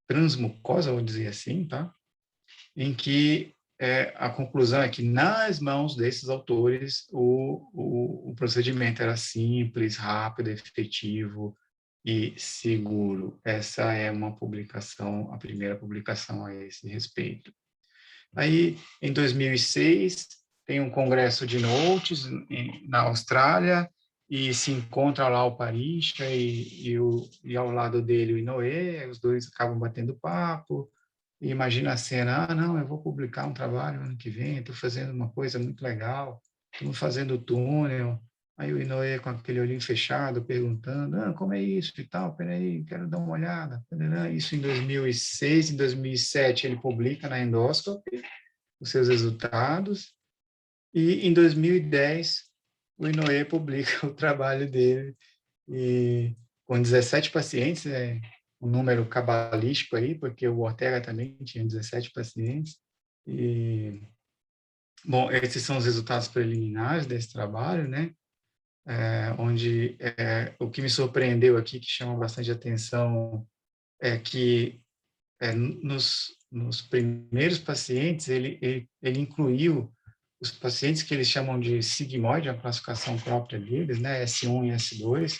transmucosa, vou dizer assim, tá? Em que a conclusão é que, nas mãos desses autores, o procedimento era simples, rápido, efetivo e seguro. Essa é uma publicação, a primeira publicação a esse respeito. Aí, em 2006, tem um congresso de Notes na Austrália, e se encontra lá o Parisha e ao lado dele o Inoue, os dois acabam batendo papo, e imagina a cena, não, eu vou publicar um trabalho ano que vem, estou fazendo uma coisa muito legal, estamos fazendo túnel, aí o Inoue com aquele olhinho fechado, perguntando, como é isso e tal, peraí, quero dar uma olhada. Isso em 2006, em 2007 ele publica na Endoscopy os seus resultados, e em 2010 o Inoue publica o trabalho dele, e com 17 pacientes, um número cabalístico aí, porque o Ortega também tinha 17 pacientes. E, bom, esses são os resultados preliminares desse trabalho, né? Onde o que me surpreendeu aqui, que chama bastante atenção, é que nos primeiros pacientes, ele incluiu os pacientes que eles chamam de sigmoide, a classificação própria deles, né? S1 e S2.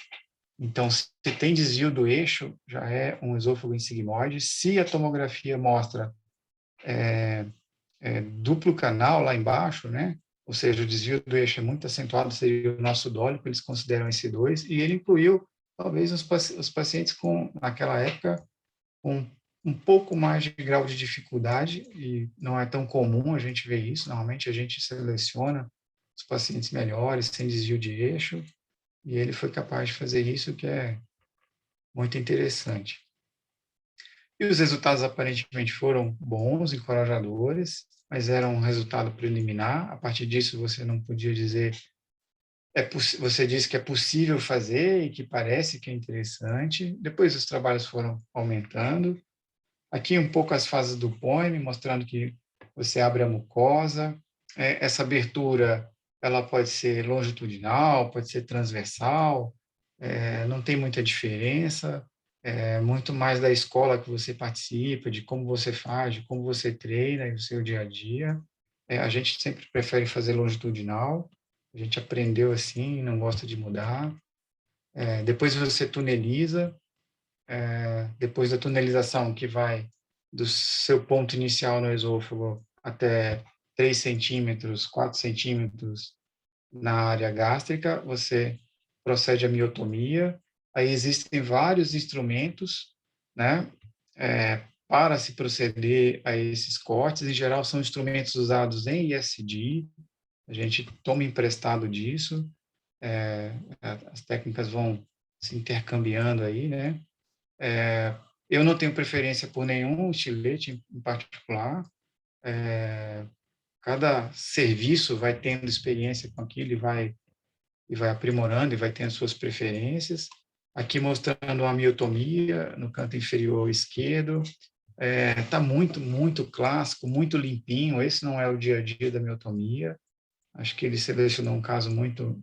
Então, se tem desvio do eixo, já é um esôfago em sigmoide. Se a tomografia mostra duplo canal lá embaixo, né? Ou seja, o desvio do eixo é muito acentuado, seria o nosso dólico, eles consideram esse 2, e ele incluiu, talvez, os pacientes com, naquela época, com um pouco mais de grau de dificuldade, e não é tão comum a gente ver isso, normalmente a gente seleciona os pacientes melhores, sem desvio de eixo, e ele foi capaz de fazer isso, que é muito interessante. E os resultados aparentemente foram bons, encorajadores, mas era um resultado preliminar. A partir disso, você não podia dizer... você disse que é possível fazer e que parece que é interessante. Depois os trabalhos foram aumentando. Aqui um pouco as fases do POEM, mostrando que você abre a mucosa. Essa abertura ela pode ser longitudinal, pode ser transversal, não tem muita diferença, muito mais da escola que você participa, de como você faz, de como você treina no seu dia a dia. A gente sempre prefere fazer longitudinal, a gente aprendeu assim, não gosta de mudar. Depois você tuneliza, depois da tunelização, que vai do seu ponto inicial no esôfago até 3 centímetros, 4 centímetros na área gástrica, você procede à miotomia. Aí existem vários instrumentos, né, para se proceder a esses cortes. Em geral, são instrumentos usados em ISD, a gente toma emprestado disso, as técnicas vão se intercambiando aí, né. Eu não tenho preferência por nenhum estilete em particular. Cada serviço vai tendo experiência com aquilo e vai aprimorando e vai tendo suas preferências. Aqui mostrando uma miotomia no canto inferior esquerdo. Está muito clássico, muito limpinho. Esse não é o dia a dia da miotomia. Acho que ele selecionou um caso muito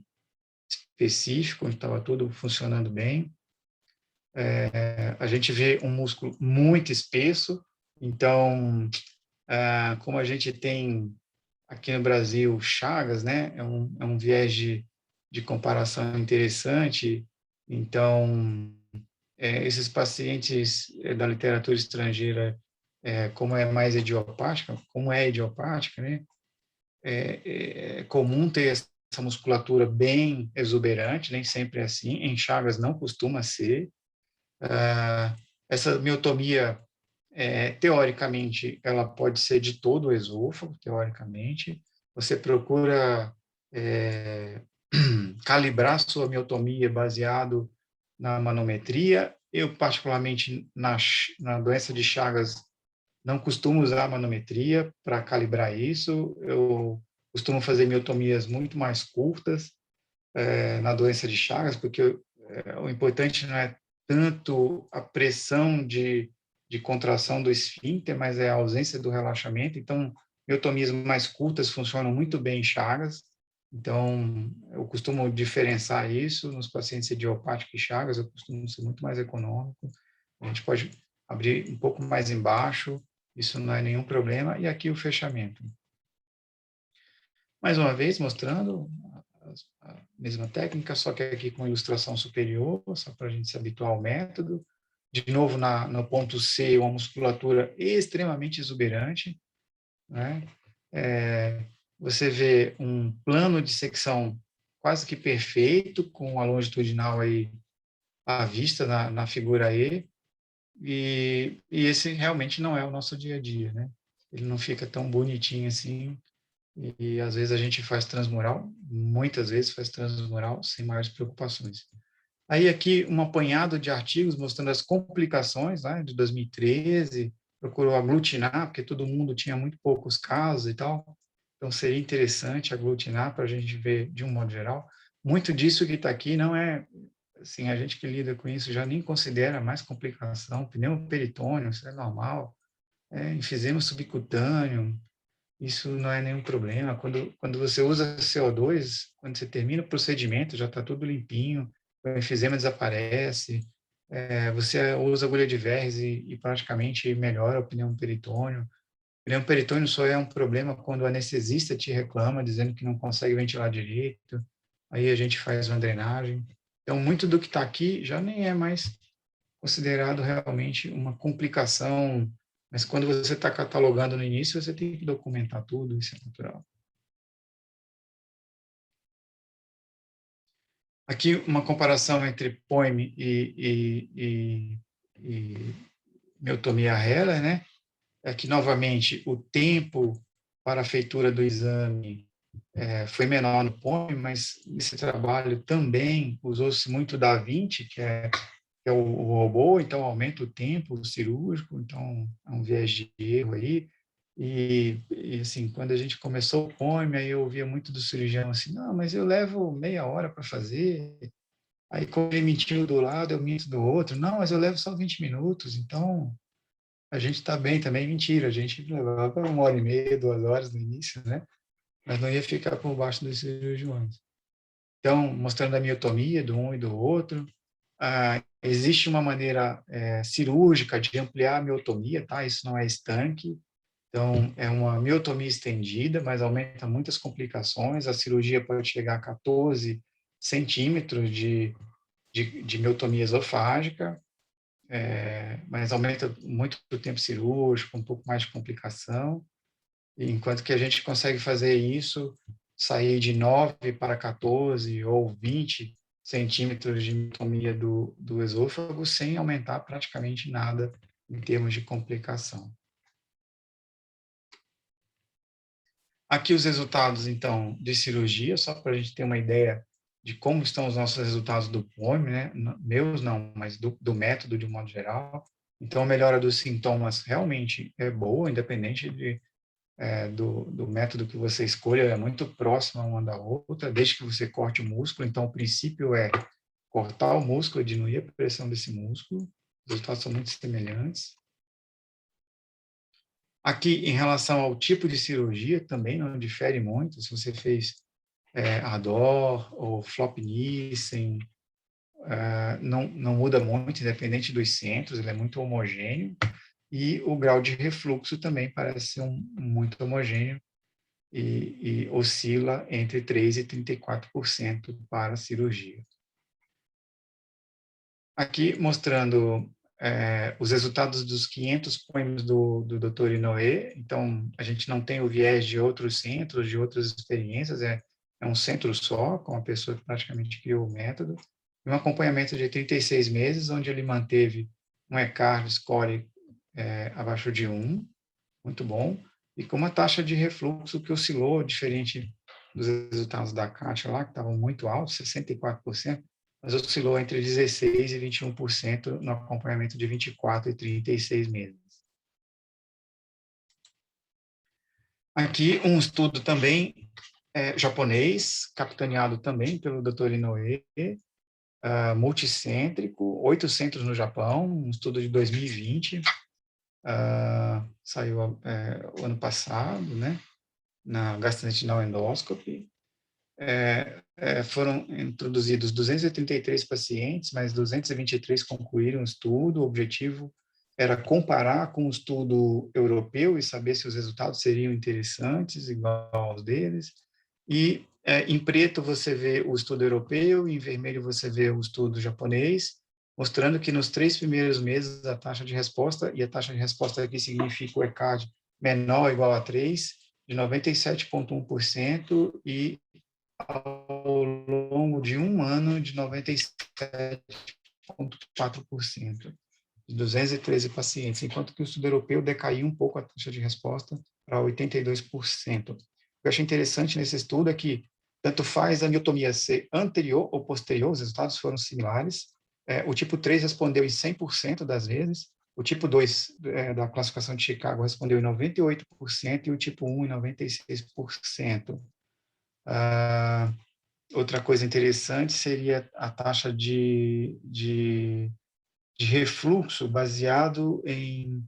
específico, onde estava tudo funcionando bem. A gente vê um músculo muito espesso. Então, como a gente tem aqui no Brasil Chagas, né, é um viés de comparação interessante. Então, esses pacientes da literatura estrangeira, como é mais idiopática, né, é comum ter essa musculatura bem exuberante, nem sempre é assim. Em Chagas não costuma ser. Essa miotomia, teoricamente, ela pode ser de todo o esôfago, teoricamente. Você procura calibrar sua miotomia baseado na manometria Eu, particularmente, na doença de Chagas, não costumo usar a manometria para calibrar isso. Eu costumo fazer miotomias muito mais curtas na doença de Chagas, porque o importante não é tanto a pressão de contração do esfíncter, mas é a ausência do relaxamento. Então, miotomias mais curtas funcionam muito bem em Chagas. Então, eu costumo diferenciar isso nos pacientes idiopáticos e Chagas, eu costumo ser muito mais econômico. A gente pode abrir um pouco mais embaixo, isso não é nenhum problema. E aqui o fechamento. Mais uma vez, mostrando a mesma técnica, só que aqui com ilustração superior, só para a gente se habituar ao método. De novo, no ponto C, uma musculatura extremamente exuberante, né? Você vê um plano de secção quase que perfeito, com a longitudinal aí à vista na figura E, e esse realmente não é o nosso dia a dia, né? Ele não fica tão bonitinho assim, e às vezes a gente faz transmural, muitas vezes faz transmural sem maiores preocupações. Aí aqui um apanhado de artigos mostrando as complicações, né, de 2013, procurou aglutinar, porque todo mundo tinha muito poucos casos e tal, então seria interessante aglutinar para a gente ver de um modo geral. Muito disso que está aqui não é, assim, a gente que lida com isso já nem considera mais complicação, pneumoperitônio, isso é normal, enfisema subcutâneo, isso não é nenhum problema. Quando você usa CO2, quando você termina o procedimento, já está tudo limpinho, o enfisema desaparece, você usa agulha de Verres e praticamente melhora o pneumoperitônio. O pneumoperitônio só é um problema quando o anestesista te reclama, dizendo que não consegue ventilar direito, aí a gente faz uma drenagem. Então, muito do que está aqui já nem é mais considerado realmente uma complicação, mas quando você está catalogando no início, você tem que documentar tudo, isso é natural. Aqui uma comparação entre POEM e miotomia Heller, né? Aqui, novamente, o tempo para a feitura do exame foi menor no POEM, mas nesse trabalho também usou-se muito da Vinci, que é o robô, então aumenta o tempo cirúrgico, então é um viés de erro aí. E assim, quando a gente começou o POEM, aí eu ouvia muito do cirurgião assim, não, mas eu levo meia hora para fazer. Aí, quando ele mentiu do lado, eu minto do outro. Não, mas eu levo só 20 minutos, então a gente está bem também. Mentira, a gente levava 1h30, 2 horas no início, né? Mas não ia ficar por baixo dos cirurgiões. Então, mostrando a miotomia do um e do outro. Existe uma maneira cirúrgica de ampliar a miotomia, tá? Isso não é estanque. Então, é uma miotomia estendida, mas aumenta muitas complicações. A cirurgia pode chegar a 14 centímetros de miotomia esofágica, mas aumenta muito o tempo cirúrgico, um pouco mais de complicação. Enquanto que a gente consegue fazer isso, sair de 9 para 14 ou 20 centímetros de miotomia do esôfago, sem aumentar praticamente nada em termos de complicação. Aqui os resultados, então, de cirurgia, só para a gente ter uma ideia de como estão os nossos resultados do POEM, né? Meus não, mas do método de um modo geral. Então, a melhora dos sintomas realmente é boa, independente do método que você escolha, é muito próxima uma da outra, desde que você corte o músculo. Então, o princípio é cortar o músculo, diminuir a pressão desse músculo. Os resultados são muito semelhantes. Aqui, em relação ao tipo de cirurgia, também não difere muito. Se você fez ADOR ou Flop-Nielsen, não muda muito, independente dos centros, ele é muito homogêneo. E o grau de refluxo também parece ser muito homogêneo e oscila entre 3% e 34% para a cirurgia. Aqui, mostrando os resultados dos 500 poemas do Dr. Inoue. Então, a gente não tem o viés de outros centros, de outras experiências, é um centro só, com a pessoa que praticamente criou o método, e um acompanhamento de 36 meses, onde ele manteve um ECAR score abaixo de 1, muito bom, e com uma taxa de refluxo que oscilou, diferente dos resultados da Kátia lá, que estavam muito altos, 64%, mas oscilou entre 16% e 21% no acompanhamento de 24 e 36 meses. Aqui um estudo também japonês, capitaneado também pelo Dr. Inoue, multicêntrico, 8 centros no Japão, um estudo de 2020, saiu o ano passado, né, na Gastrointestinal Endoscopy. Foram introduzidos 233 pacientes, mas 223 concluíram o estudo. O objetivo era comparar com o estudo europeu e saber se os resultados seriam interessantes, igual aos deles. E em preto você vê o estudo europeu, em vermelho você vê o estudo japonês, mostrando que nos 3 primeiros meses a taxa de resposta, e a taxa de resposta aqui significa o ECAD menor ou igual a 3, de 97,1%, e ao longo de um ano de 97,4%, de 213 pacientes, enquanto que o estudo europeu decaiu um pouco a taxa de resposta para 82%. O que eu achei interessante nesse estudo é que tanto faz a miotomia ser anterior ou posterior, os resultados foram similares. O tipo 3 respondeu em 100% das vezes, o tipo 2 da classificação de Chicago respondeu em 98% e o tipo 1 em 96%. Outra coisa interessante seria a taxa de refluxo baseado em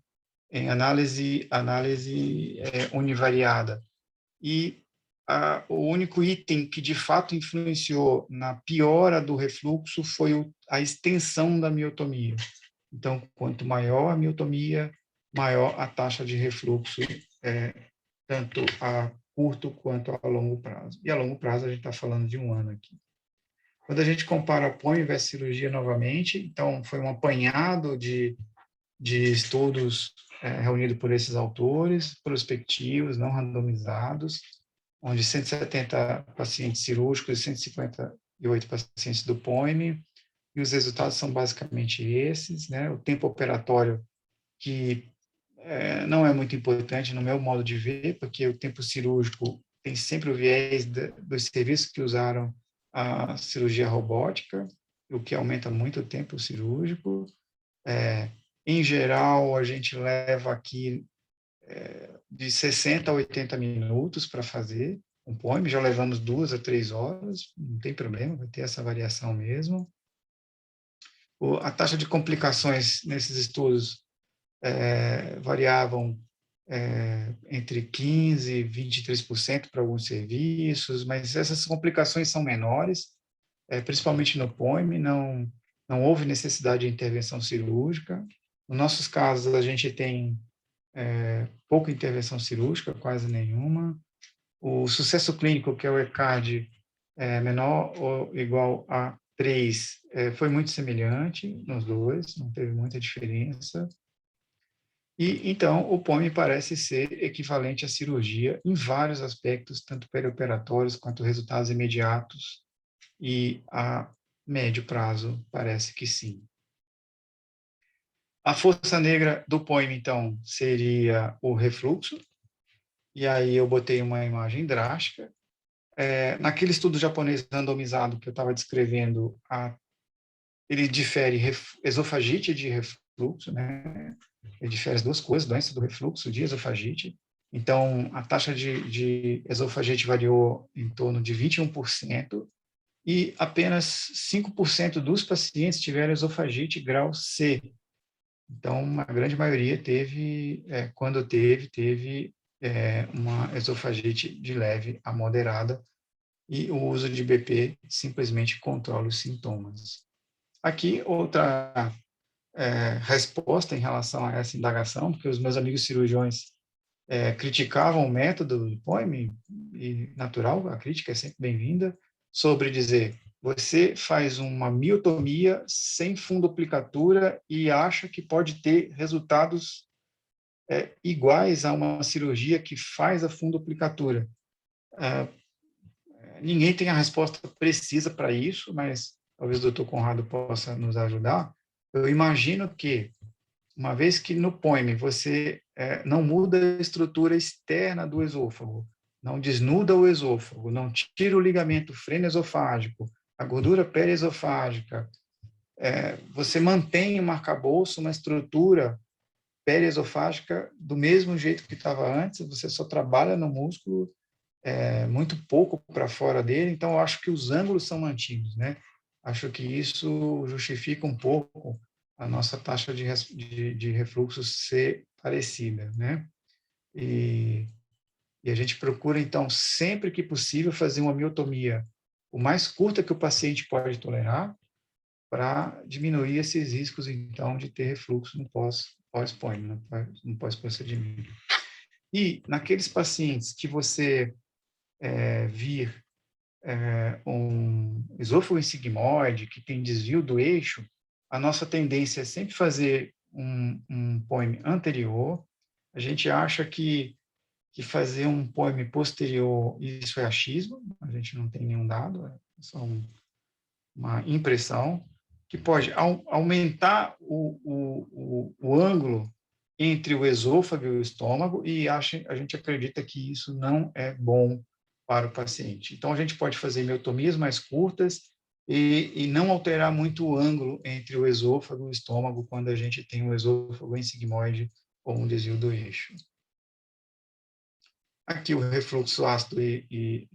análise univariada. E o único item que de fato influenciou na piora do refluxo foi a extensão da miotomia. Então, quanto maior a miotomia, maior a taxa de refluxo, tanto a curto quanto a longo prazo. E a longo prazo a gente está falando de um ano aqui. Quando a gente compara POEM versus cirurgia novamente, então foi um apanhado de estudos reunido por esses autores, prospectivos, não randomizados, onde 170 pacientes cirúrgicos e 158 pacientes do POEM, e os resultados são basicamente esses, né? O tempo operatório, que não é muito importante no meu modo de ver, porque o tempo cirúrgico tem sempre o viés dos serviços que usaram a cirurgia robótica, o que aumenta muito o tempo cirúrgico. Em geral, a gente leva aqui de 60 a 80 minutos para fazer um POEM, já levamos 2 a 3 horas, não tem problema, vai ter essa variação mesmo. A taxa de complicações nesses estudos variavam entre 15% e 23% para alguns serviços, mas essas complicações são menores, principalmente no POEM, não houve necessidade de intervenção cirúrgica. Nos nossos casos, a gente tem pouca intervenção cirúrgica, quase nenhuma. O sucesso clínico, que é o ECAD, menor ou igual a 3, foi muito semelhante nos dois, não teve muita diferença. E, então, o POEM parece ser equivalente à cirurgia em vários aspectos, tanto perioperatórios quanto resultados imediatos, e a médio prazo parece que sim. A força negra do POEM, então, seria o refluxo, e aí eu botei uma imagem drástica. Naquele estudo japonês randomizado que eu estava descrevendo, ele difere esofagite de refluxo, né? Ele difere as duas coisas, doença do refluxo de esofagite. Então, a taxa de esofagite variou em torno de 21%, e apenas 5% dos pacientes tiveram esofagite grau C. Então, a grande maioria teve, quando teve uma esofagite de leve a moderada, e o uso de BP simplesmente controla os sintomas. Aqui, outra resposta em relação a essa indagação, porque os meus amigos cirurgiões criticavam o método do POEM, e natural, a crítica é sempre bem-vinda, sobre dizer, você faz uma miotomia sem fundoplicatura e acha que pode ter resultados iguais a uma cirurgia que faz a fundoplicatura. Ninguém tem a resposta precisa para isso, mas talvez o Dr. Conrado possa nos ajudar. Eu imagino que, uma vez que no POEM você não muda a estrutura externa do esôfago, não desnuda o esôfago, não tira o ligamento freno-esofágico, A gordura periesofágica, você mantém o arcabouço, uma estrutura periesofágica do mesmo jeito que estava antes, você só trabalha no músculo, muito pouco para fora dele, então eu acho que os ângulos são mantidos, né? Acho que isso justifica um pouco a nossa taxa de refluxo ser parecida, né? E a gente procura, então, sempre que possível, fazer uma miotomia o mais curta que o paciente pode tolerar, para diminuir esses riscos, então, de ter refluxo no pós-POIM, no pós-procedimento. E, naqueles pacientes que você vir um esôfago sigmoide, que tem desvio do eixo, a nossa tendência é sempre fazer um POIM anterior. A gente acha que fazer um POIM posterior, isso é achismo, a gente não tem nenhum dado, é só uma impressão, que pode aumentar o ângulo entre o esôfago e o estômago, e a gente acredita que isso não é bom para o paciente. Então, a gente pode fazer miotomias mais curtas e não alterar muito o ângulo entre o esôfago e o estômago quando a gente tem um esôfago em sigmoide ou um desvio do eixo. Aqui o refluxo ácido e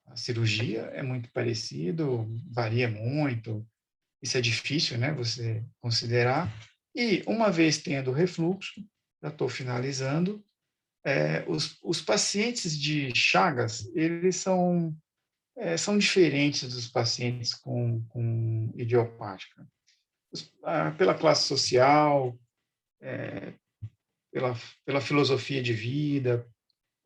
a cirurgia é muito parecido, varia muito, isso é difícil, né, você considerar. E, uma vez tendo refluxo, já estou finalizando, os pacientes de Chagas, eles são diferentes dos pacientes com idiopática. Pela classe social, pela filosofia de vida,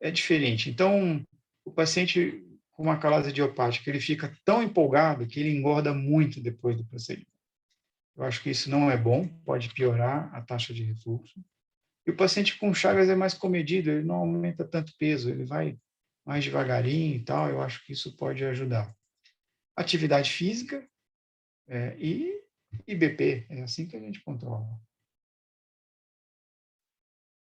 é diferente. Então, o paciente com uma calase idiopática, ele fica tão empolgado que ele engorda muito depois do procedimento. Eu acho que isso não é bom, pode piorar a taxa de refluxo. E o paciente com Chagas é mais comedido, ele não aumenta tanto peso, ele vai mais devagarinho e tal, eu acho que isso pode ajudar. Atividade física e IBP, é assim que a gente controla.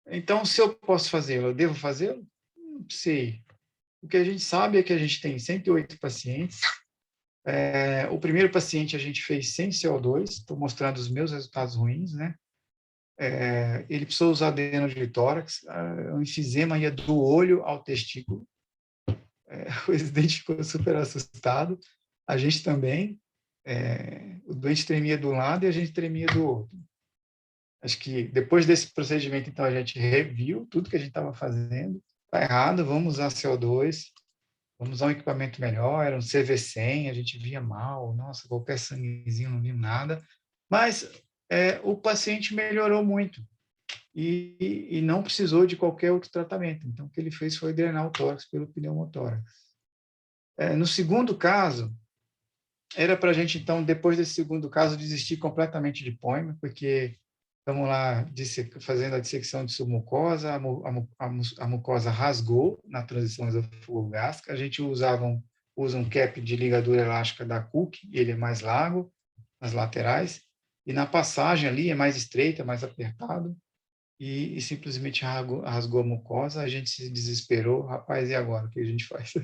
Então, se eu posso fazê-lo, eu devo fazê-lo? Não sei. O que a gente sabe é que a gente tem 108 pacientes. O primeiro paciente a gente fez sem CO2, estou mostrando os meus resultados ruins, né? Ele precisou usar adeno de tórax, o enfisema ia do olho ao testículo. O residente ficou super assustado, a gente também. O doente tremia de um lado e a gente tremia do outro. Acho que depois desse procedimento, então, a gente reviu tudo que a gente estava fazendo. Está errado, vamos usar CO2, vamos usar um equipamento melhor, era um CV100, a gente via mal, nossa, qualquer sanguezinho, não vimos nada. Mas o paciente melhorou muito e não precisou de qualquer outro tratamento. Então, o que ele fez foi drenar o tórax pelo pneumotórax. No segundo caso, era para a gente, então, depois desse segundo caso, desistir completamente de POIM, porque estamos lá fazendo a dissecção de submucosa, a mucosa rasgou na transição esofágico-gástrica, a gente usa um cap de ligadura elástica da Cook, ele é mais largo nas laterais, e na passagem ali é mais estreita, mais apertado, e simplesmente rasgou a mucosa, a gente se desesperou, rapaz, e agora? O que a gente faz?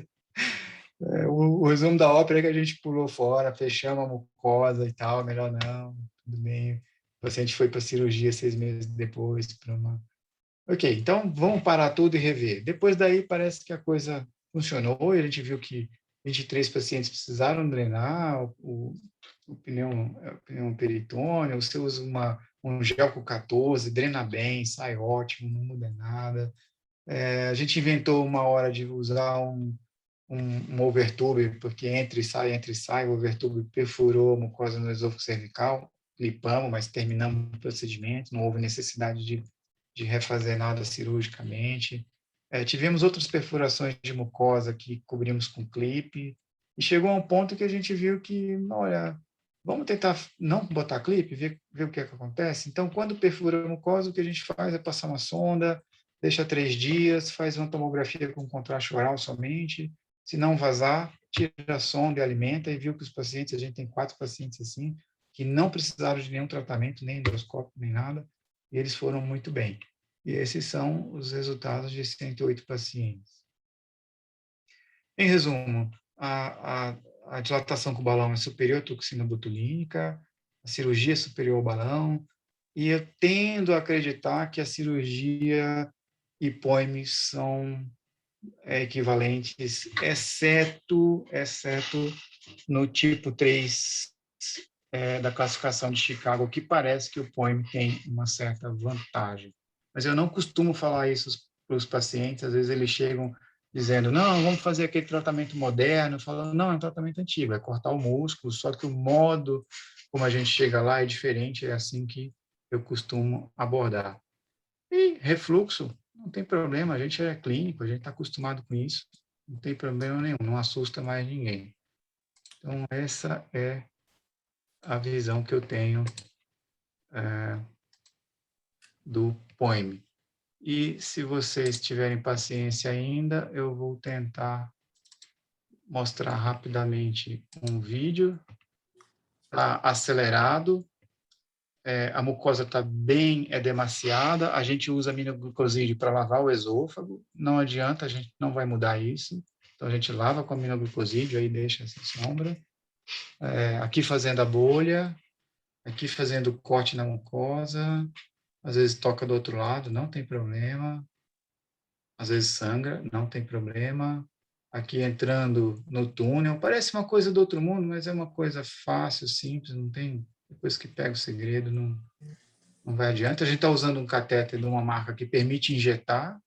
O resumo da ópera é que a gente pulou fora, fechamos a mucosa e tal, melhor não, tudo bem. O paciente foi para a cirurgia 6 meses depois. Ok, então vamos parar tudo e rever. Depois daí parece que a coisa funcionou e a gente viu que 23 pacientes precisaram drenar o pneu peritônio, você usa um gel com 14, drena bem, sai ótimo, não muda nada. A gente inventou uma hora de usar um overtube, porque entra e sai, o overtube perfurou a mucosa no esôfago cervical, clipamos, mas terminamos o procedimento, não houve necessidade de refazer nada cirurgicamente. Tivemos outras perfurações de mucosa que cobrimos com clipe, e chegou a um ponto que a gente viu que, olha, vamos tentar não botar clipe, ver o que é que acontece. Então, quando perfura a mucosa, o que a gente faz é passar uma sonda, deixa 3 dias, faz uma tomografia com contraste oral somente, se não vazar, tira a sonda e alimenta, e viu que os pacientes, a gente tem 4 pacientes assim, que não precisaram de nenhum tratamento, nem endoscópio, nem nada, e eles foram muito bem. E esses são os resultados de 108 pacientes. Em resumo, a a dilatação com o balão é superior à toxina botulínica, a cirurgia é superior ao balão, e eu tendo a acreditar que a cirurgia e POIME são equivalentes, exceto no tipo 3 da classificação de Chicago, que parece que o POIME tem uma certa vantagem. Mas eu não costumo falar isso para os pacientes, às vezes eles chegam dizendo, não, vamos fazer aquele tratamento moderno, falando, não, é um tratamento antigo, é cortar o músculo, só que o modo como a gente chega lá é diferente, é assim que eu costumo abordar. E refluxo, não tem problema, a gente é clínico, a gente está acostumado com isso, não tem problema nenhum, não assusta mais ninguém. Então, essa é a visão que eu tenho do POIME. E se vocês tiverem paciência ainda, eu vou tentar mostrar rapidamente um vídeo. Está acelerado, a mucosa está bem edemaciada, a gente usa aminoglucosídeo para lavar o esôfago, não adianta, a gente não vai mudar isso. Então, a gente lava com aminoglucosídeo, aí deixa essa sombra. Aqui fazendo a bolha, aqui fazendo corte na mucosa, às vezes toca do outro lado, não tem problema. Às vezes sangra, não tem problema. Aqui entrando no túnel, parece uma coisa do outro mundo, mas é uma coisa fácil, simples, não tem... Depois que pega o segredo, não vai adiante. A gente está usando um catéter de uma marca que permite injetar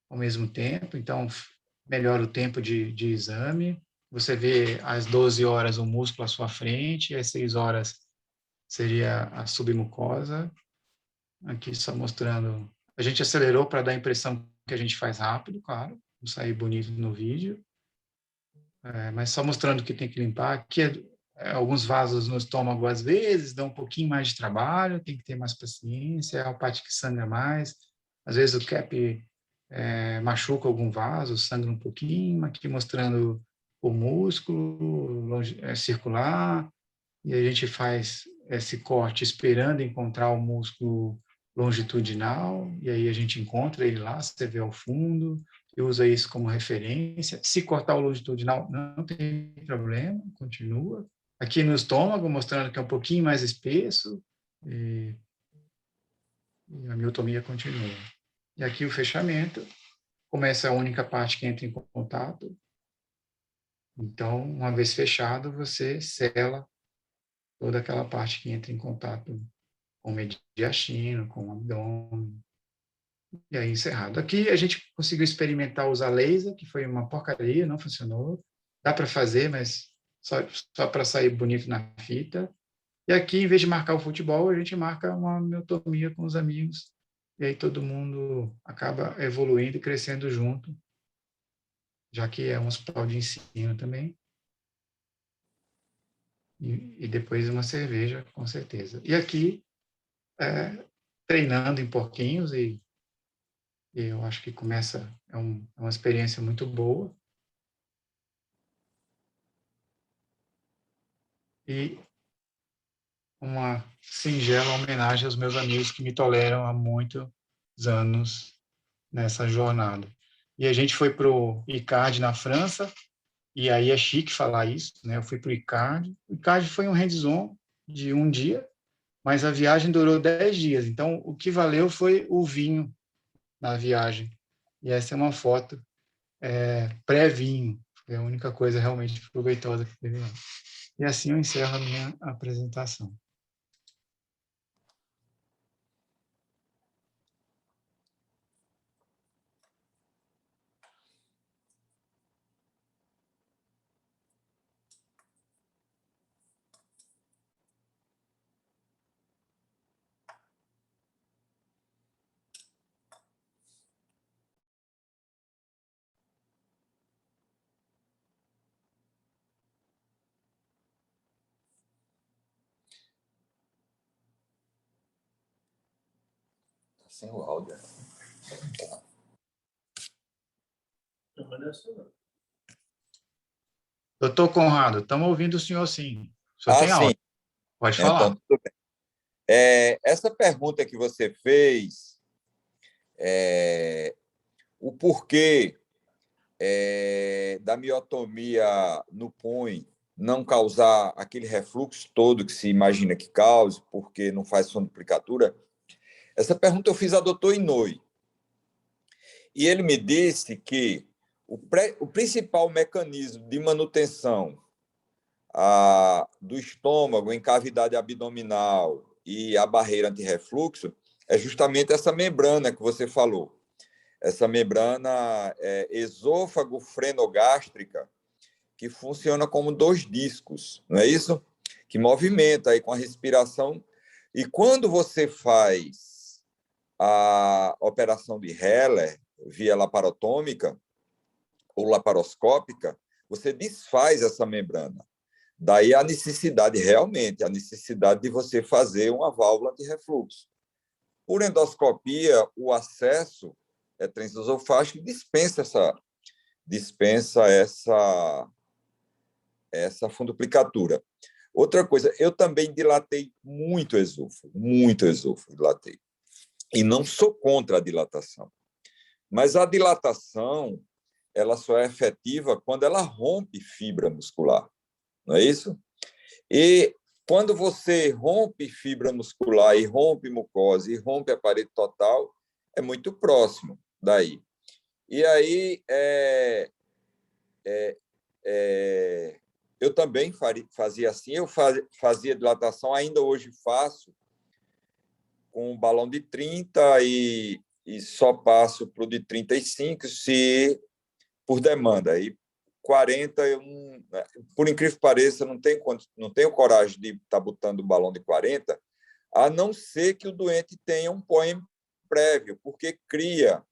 ao mesmo tempo, então melhora o tempo de exame. Você vê às 12 horas o músculo à sua frente, às 6 horas seria a submucosa. Aqui só mostrando... A gente acelerou para dar a impressão que a gente faz rápido, claro, não sair bonito no vídeo, mas só mostrando que tem que limpar. Aqui alguns vasos no estômago, às vezes, dão um pouquinho mais de trabalho, tem que ter mais paciência, é a parte que sangra mais. Às vezes o cap machuca algum vaso, sangra um pouquinho, aqui mostrando o músculo circular, e a gente faz esse corte esperando encontrar o músculo longitudinal, e aí a gente encontra ele lá, você vê ao fundo, e usa isso como referência. Se cortar o longitudinal, não tem problema, continua. Aqui no estômago, mostrando que é um pouquinho mais espesso, e a miotomia continua. E aqui o fechamento, começa a única parte que entra em contato. Então, uma vez fechado, você sela toda aquela parte que entra em contato com o mediastino, com o abdômen, e aí encerrado. Aqui a gente conseguiu experimentar usar laser, que foi uma porcaria, não funcionou. Dá para fazer, mas só para sair bonito na fita. E aqui, em vez de marcar o futebol, a gente marca uma miotomia com os amigos, e aí todo mundo acaba evoluindo e crescendo junto, já que é um hospital de ensino também. E depois uma cerveja, com certeza. E aqui, treinando em porquinhos, e eu acho que começa, é uma experiência muito boa. E uma singela homenagem aos meus amigos que me toleram há muitos anos nessa jornada. E a gente foi para o ICARD na França, e aí é chique falar isso, né? Eu fui para o ICARD. O ICARD foi um hands-on de um dia, mas a viagem durou 10 dias. Então, o que valeu foi o vinho na viagem. E essa é uma foto pré-vinho. Foi a única coisa realmente proveitosa que teve lá. E assim eu encerro a minha apresentação. Sem o áudio. Doutor Conrado, estamos ouvindo o senhor sim. O senhor tem áudio. Sim. Pode falar. Então, tudo bem. Essa pergunta que você fez, o porquê da miotomia no POIME não causar aquele refluxo todo que se imagina que cause, porque não faz sonduplicatura? Essa pergunta eu fiz ao doutor Inouye. E ele me disse que o principal mecanismo de manutenção do estômago em cavidade abdominal e a barreira antirrefluxo é justamente essa membrana que você falou. Essa membrana esôfago-frenogástrica, que funciona como 2 discos, não é isso? Que movimenta aí com a respiração. E quando você faz a operação de Heller, via laparotômica ou laparoscópica, você desfaz essa membrana. Daí a necessidade, realmente, a necessidade de você fazer uma válvula de refluxo. Por endoscopia, o acesso transesofágico dispensa essa funduplicatura. Outra coisa, eu também dilatei muito esôfago, dilatei. E não sou contra a dilatação. Mas a dilatação, ela só é efetiva quando ela rompe fibra muscular, não é isso? E quando você rompe fibra muscular e rompe mucosa e rompe a parede total, é muito próximo daí. E aí, eu também fazia assim, eu fazia dilatação, ainda hoje faço, com um balão de 30 e só passo para o de 35, se por demanda. E 40, por incrível que pareça, não tenho coragem de estar botando um balão de 40, a não ser que o doente tenha um POEM prévio, porque cria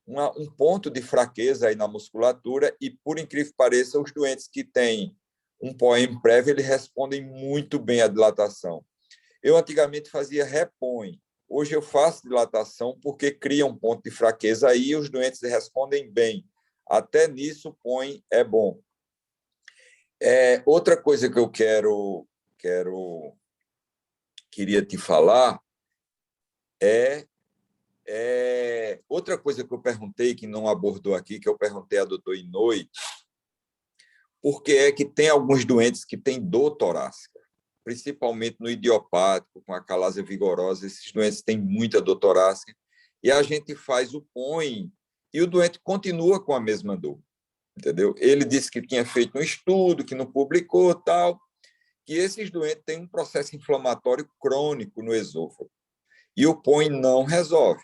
um ponto de fraqueza aí na musculatura e, por incrível que pareça, os doentes que têm um POEM prévio, eles respondem muito bem à dilatação. Eu antigamente fazia repõe. Hoje eu faço dilatação porque cria um ponto de fraqueza aí e os doentes respondem bem. Até nisso o POEM é bom. Outra coisa que eu queria te falar outra coisa que eu perguntei, que não abordou aqui, que eu perguntei ao doutor Inouye, porque é que tem alguns doentes que têm dor torácica, principalmente no idiopático, com a acalásia vigorosa, esses doentes têm muita dor torácica, e a gente faz o POEM e o doente continua com a mesma dor, entendeu? Ele disse que tinha feito um estudo, que não publicou, tal, que esses doentes têm um processo inflamatório crônico no esôfago, e o POEM não resolve.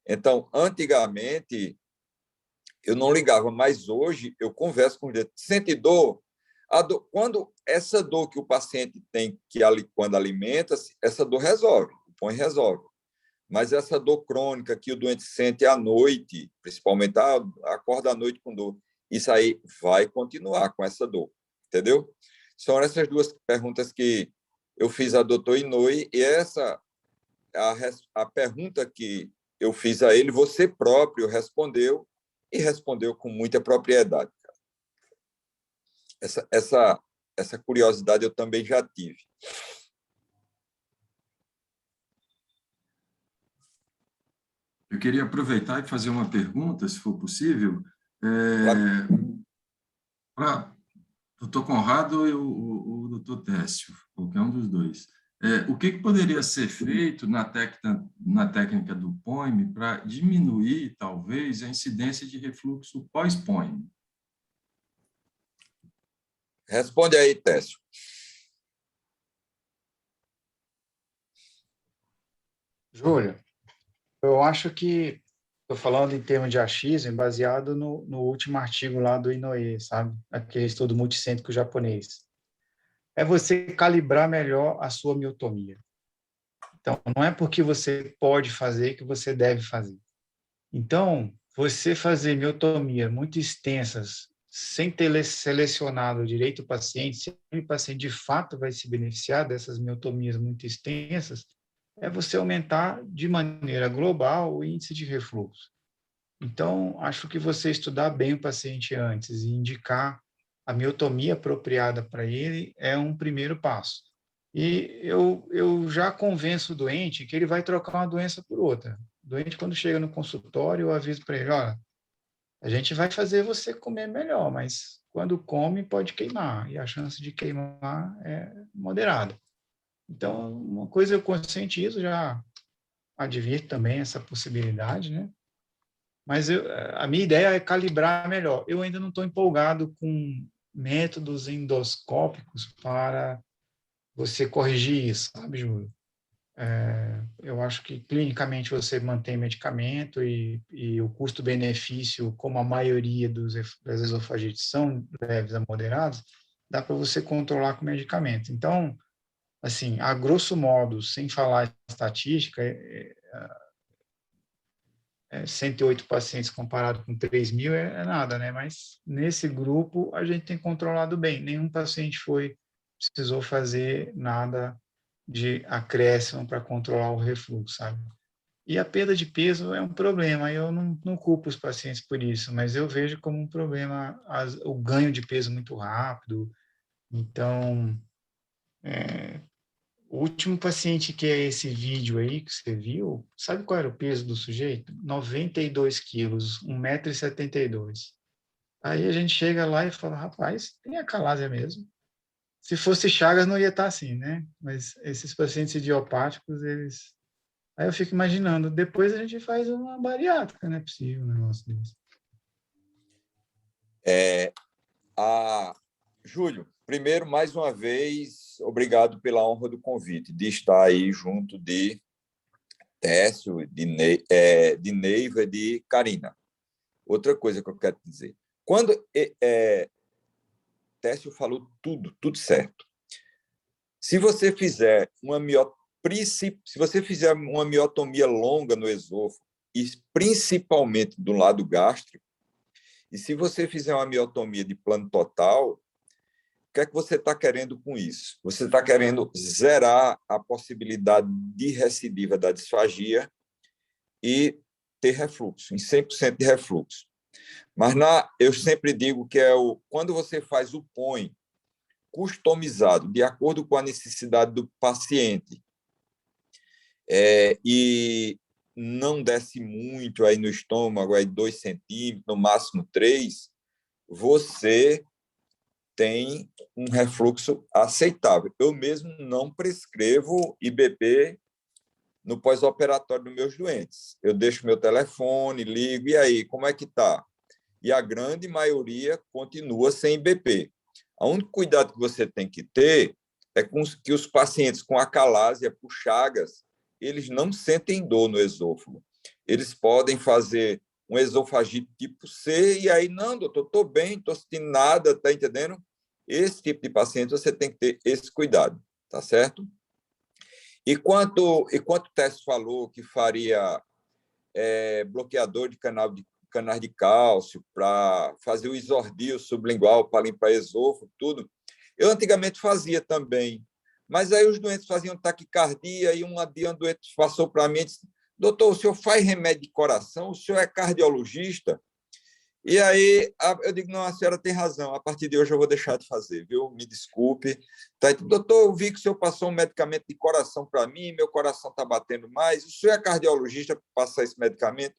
Então, antigamente, eu não ligava, mas hoje eu converso com o doente. Sente dor? Quando essa dor que o paciente tem, quando alimenta-se, essa dor resolve, o POEM resolve. Mas essa dor crônica que o doente sente à noite, principalmente acorda à noite com dor, isso aí vai continuar com essa dor, entendeu? São essas 2 perguntas que eu fiz a doutor Inouye, e a pergunta que eu fiz a ele, você próprio respondeu, e respondeu com muita propriedade. Essa curiosidade eu também já tive. Eu queria aproveitar e fazer uma pergunta, se for possível, para o doutor Conrado e o doutor Técio, qualquer um dos dois. O que poderia ser feito na técnica do POEM para diminuir, talvez, a incidência de refluxo pós-POEM? Responde aí, Técio. Júlio, eu acho que estou falando em termos de achismo baseado no último artigo lá do Inouye, sabe? Aquele estudo multicêntrico japonês. É você calibrar melhor a sua miotomia. Então, não é porque você pode fazer que você deve fazer. Então, você fazer miotomia muito extensas, sem ter selecionado direito o paciente, se o paciente de fato vai se beneficiar dessas miotomias muito extensas, é você aumentar de maneira global o índice de refluxo. Então, acho que você estudar bem o paciente antes e indicar a miotomia apropriada para ele é um primeiro passo. E eu já convenço o doente que ele vai trocar uma doença por outra. O doente, quando chega no consultório, eu aviso para ele, olha, a gente vai fazer você comer melhor, mas quando come, pode queimar, e a chance de queimar é moderada. Então, uma coisa eu conscientizo, já advirto também essa possibilidade, né? Mas a minha ideia é calibrar melhor. Eu ainda não estou empolgado com métodos endoscópicos para você corrigir isso, sabe, Júlio? Eu acho que clinicamente você mantém medicamento e o custo-benefício, como a maioria das esofagites são leves a moderados, dá para você controlar com medicamento. Então, assim, a grosso modo, sem falar estatística, 108 pacientes comparado com 3.000 é nada, né? Mas nesse grupo a gente tem controlado bem. Nenhum paciente precisou fazer nada de acréscimo para controlar o refluxo, sabe? E a perda de peso é um problema. Eu não culpo os pacientes por isso, mas eu vejo como um problema o ganho de peso muito rápido. Então, o último paciente que é esse vídeo aí que você viu, sabe qual era o peso do sujeito? 92 quilos, 1,72 m. Aí a gente chega lá e fala, rapaz, tem acalásia mesmo. Se fosse Chagas, não ia estar assim, né? Mas esses pacientes idiopáticos, eles... Aí eu fico imaginando, depois a gente faz uma bariátrica, não é possível um negócio desse. Júlio, primeiro, mais uma vez, obrigado pela honra do convite, de estar aí junto de Técio, de Neiva e de Karina. Outra coisa que eu quero dizer. Quando Técio falou tudo certo. Se você fizer uma miotomia longa no esôfago, e principalmente do lado gástrico, e se você fizer uma miotomia de plano total, o que é que você está querendo com isso? Você está querendo zerar a possibilidade de recidiva da disfagia e ter refluxo, em 100% de refluxo. Mas eu sempre digo que quando você faz o POEM customizado, de acordo com a necessidade do paciente, e não desce muito aí no estômago, aí 2 centímetros, no máximo 3, você tem um refluxo aceitável. Eu mesmo não prescrevo IBP no pós-operatório dos meus doentes. Eu deixo meu telefone, ligo, e aí, como é que está? E a grande maioria continua sem IBP. O único cuidado que você tem que ter é que os pacientes com acalásia por Chagas, eles não sentem dor no esôfago. Eles podem fazer um esofagite tipo C, e aí, não, doutor, estou bem, não estou sentindo nada, está entendendo? Esse tipo de paciente você tem que ter esse cuidado, tá certo? E quanto o Técio falou que faria bloqueador de canais de cálcio para fazer o exordio sublingual para limpar esôfago, tudo, eu antigamente fazia também, mas aí os doentes faziam taquicardia e um dia um doente passou para mim e disse, doutor, o senhor faz remédio de coração? O senhor é cardiologista? E aí eu digo, não, a senhora tem razão, a partir de hoje eu vou deixar de fazer, viu? Me desculpe. Tá, doutor, eu vi que o senhor passou um medicamento de coração para mim, meu coração está batendo mais, o senhor é cardiologista para passar esse medicamento?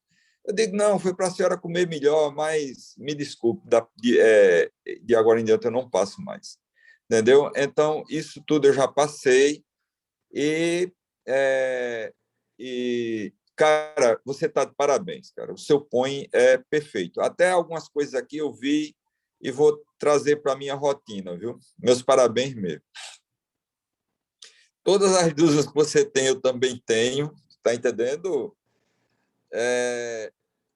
Eu digo, não, foi para a senhora comer melhor, mas me desculpe, de agora em diante eu não passo mais. Entendeu? Então, isso tudo eu já passei e cara, você está de parabéns, cara. O seu POEM é perfeito. Até algumas coisas aqui eu vi e vou trazer para a minha rotina, viu? Meus parabéns mesmo. Todas as dúvidas que você tem, eu também tenho, tá entendendo?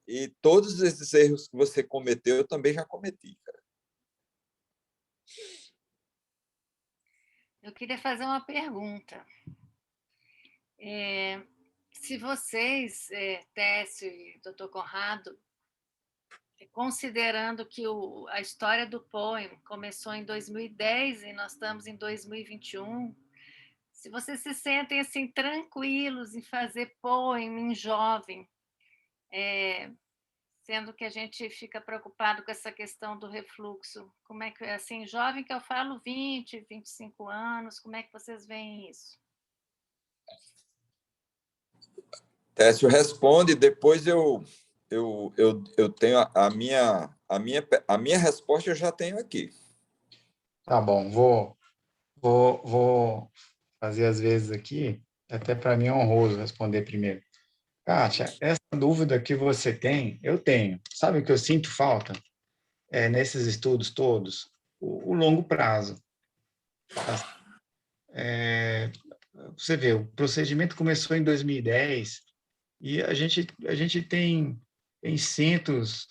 E todos esses erros que você cometeu, eu também já cometi, cara. Eu queria fazer uma pergunta. Se vocês, Técio e doutor Conrado, considerando que a história do POEM começou em 2010 e nós estamos em 2021, se vocês se sentem assim tranquilos em fazer POEM em jovem, sendo que a gente fica preocupado com essa questão do refluxo, como é que é assim, jovem que eu falo 20, 25 anos, como é que vocês veem isso? Técio responde, depois eu eu tenho a minha resposta, eu já tenho aqui. Tá bom, vou fazer as vezes aqui, até para mim é honroso responder primeiro. Kátia, essa dúvida que você tem, eu tenho. Sabe o que eu sinto falta nesses estudos todos? O longo prazo. Você vê, o procedimento começou em 2010 e a gente tem centros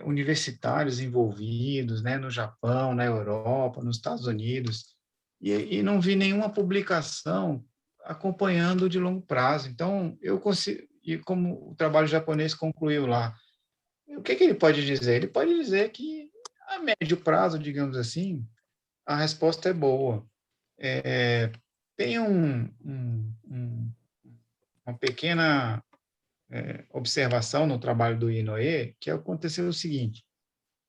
universitários envolvidos, né, no Japão, na Europa, nos Estados Unidos, e não vi nenhuma publicação acompanhando de longo prazo. Então, eu consigo, e como o trabalho japonês concluiu lá, o que ele pode dizer? Ele pode dizer que, a médio prazo, digamos assim, a resposta é boa. Tem uma pequena observação no trabalho do Inoue, que aconteceu o seguinte: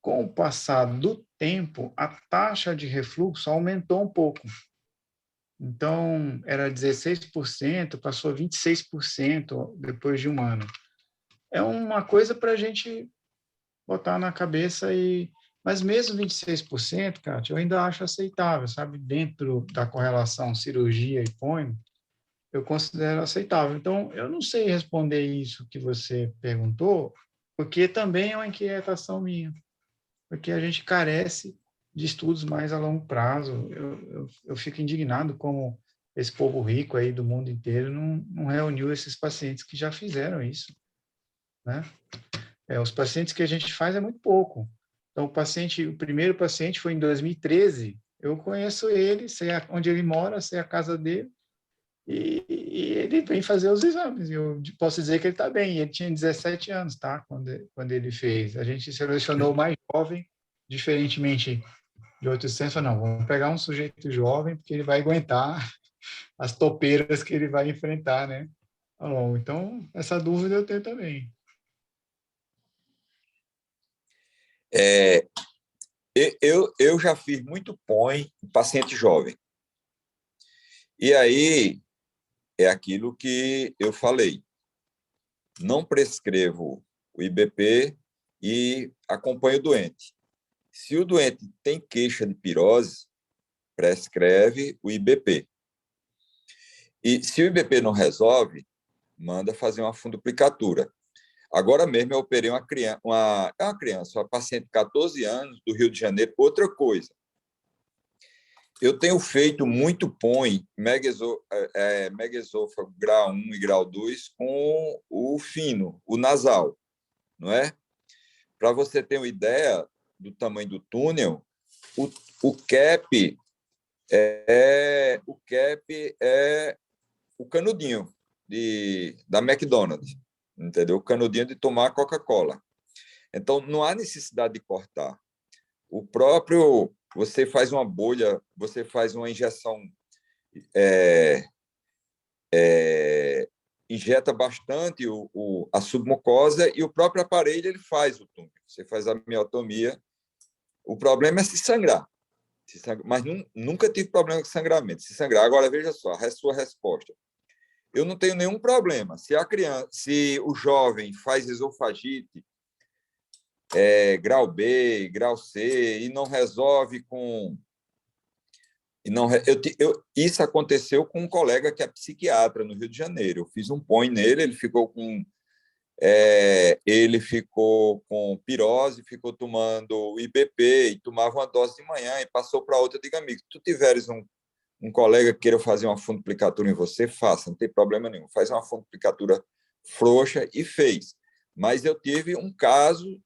com o passar do tempo, a taxa de refluxo aumentou um pouco. Então, era 16%, passou a 26% depois de um ano. É uma coisa para a gente botar na cabeça Mas mesmo 26%, Kátia, eu ainda acho aceitável, sabe? Dentro da correlação cirurgia e ponho, eu considero aceitável. Então, eu não sei responder isso que você perguntou, porque também é uma inquietação minha, porque a gente carece de estudos mais a longo prazo. Eu fico indignado como esse povo rico aí do mundo inteiro não reuniu esses pacientes que já fizeram isso, né? Os pacientes que a gente faz é muito pouco. Então, o primeiro paciente foi em 2013, eu conheço ele, sei onde ele mora, sei a casa dele, e ele vem fazer os exames. Eu posso dizer que ele está bem. Ele tinha 17 anos, tá? Quando ele fez. A gente selecionou o mais jovem, diferentemente de outros centros. Não, vamos pegar um sujeito jovem, porque ele vai aguentar as topeiras que ele vai enfrentar, né? Então, essa dúvida eu tenho também. Eu já fiz muito POI em paciente jovem. E aí, é aquilo que eu falei. Não prescrevo o IBP e acompanho o doente. Se o doente tem queixa de pirose, prescreve o IBP. E se o IBP não resolve, manda fazer uma fundoplicatura. Agora mesmo eu operei uma criança, uma paciente de 14 anos, do Rio de Janeiro. Outra coisa, eu tenho feito muito POI, megaesôfago grau 1 e grau 2, com o fino, o nasal, não é? Para você ter uma ideia do tamanho do túnel, o CAP é o canudinho da McDonald's, entendeu? O canudinho de tomar Coca-Cola. Então, não há necessidade de cortar. Você faz uma bolha, você faz uma injeção, injeta bastante a submucosa e o próprio aparelho ele faz o túnel. Você faz a miotomia. O problema é se sangrar. Mas nunca tive problema com sangramento. Se sangrar. Agora, veja só, a sua resposta. Eu não tenho nenhum problema. Se o jovem faz esofagite, grau B, grau C, e não resolve com... Isso aconteceu com um colega que é psiquiatra no Rio de Janeiro. Eu fiz um POI nele, ele ficou com pirose, ficou tomando IBP e tomava uma dose de manhã e passou para outra. Eu digo, amigo, se tu tiveres um colega que queira fazer uma fundoplicatura em você, faça, não tem problema nenhum. Faz uma fundoplicatura frouxa e fez. Mas eu tive um caso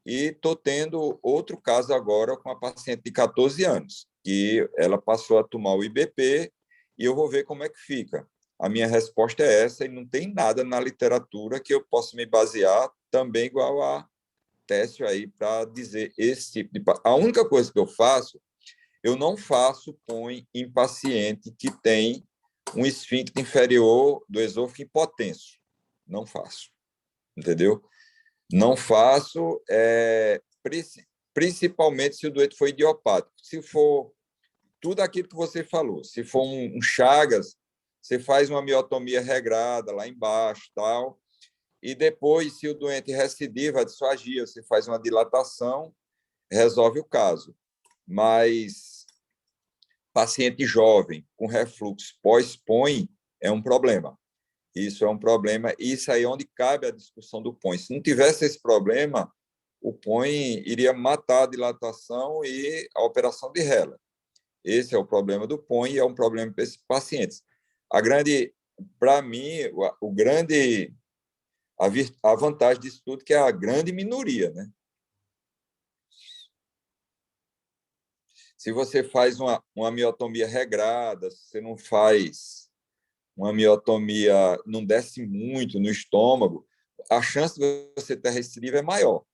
e estou tendo outro caso agora com uma paciente de 14 anos, que ela passou a tomar o IBP e eu vou ver como é que fica. A minha resposta é essa e não tem nada na literatura que eu possa me basear também igual a Técio aí para dizer esse tipo de... A única coisa que eu não faço POI em paciente que tem um esfíncter inferior do esôfago hipotenso. Não faço. Entendeu? Não faço, principalmente se o doente for idiopático. Se for tudo aquilo que você falou, se for um Chagas, você faz uma miotomia regrada lá embaixo, tal, e depois, se o doente recidiva a disfagia, você faz uma dilatação, resolve o caso. Mas paciente jovem com refluxo pós-POI é um problema. Isso é um problema, isso aí é onde cabe a discussão do POI. Se não tivesse esse problema, o POI iria matar a dilatação e a operação de Heller. Esse é o problema do POI e é um problema para esses pacientes. Para mim, a vantagem disso tudo é que é a grande minoria, né? Se você faz uma miotomia regrada, se você não faz uma miotomia, não desce muito no estômago, a chance de você ter recidiva é maior,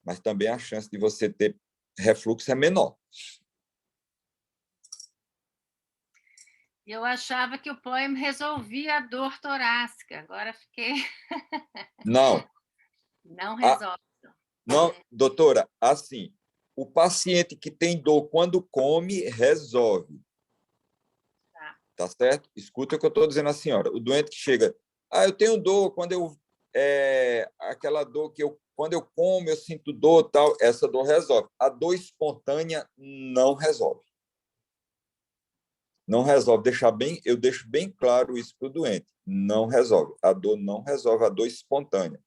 mas também a chance de você ter refluxo é menor. Eu achava que o POEM resolvia a dor torácica, agora fiquei... Não. Não resolve. Não, doutora, assim, o paciente que tem dor quando come, resolve. Tá certo? Escuta o que eu estou dizendo à senhora. O doente que chega, eu tenho dor quando aquela dor que quando eu como, eu sinto dor, tal, essa dor resolve. A dor espontânea não resolve. Não resolve. Eu deixo bem claro isso para o doente. Não resolve. A dor não resolve a dor espontânea.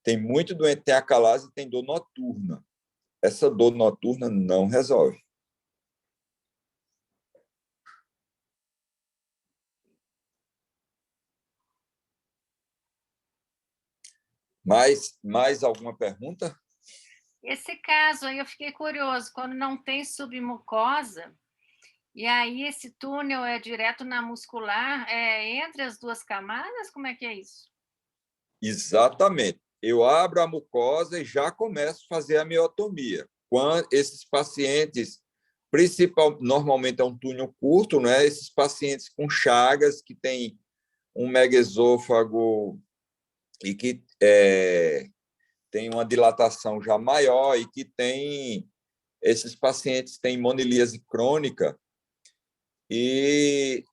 Tem muito doente que tem acalase e tem dor noturna. Essa dor noturna não resolve. Mais alguma pergunta? Esse caso aí eu fiquei curioso, quando não tem submucosa, e aí esse túnel é direto na muscular, entre as duas camadas, como é que é isso? Exatamente. Eu abro a mucosa e já começo a fazer a miotomia. Quando esses pacientes, normalmente é um túnel curto, né? Esses pacientes com chagas, que têm um megaesôfago e que tem uma dilatação já maior e que esses pacientes têm monilíase crônica e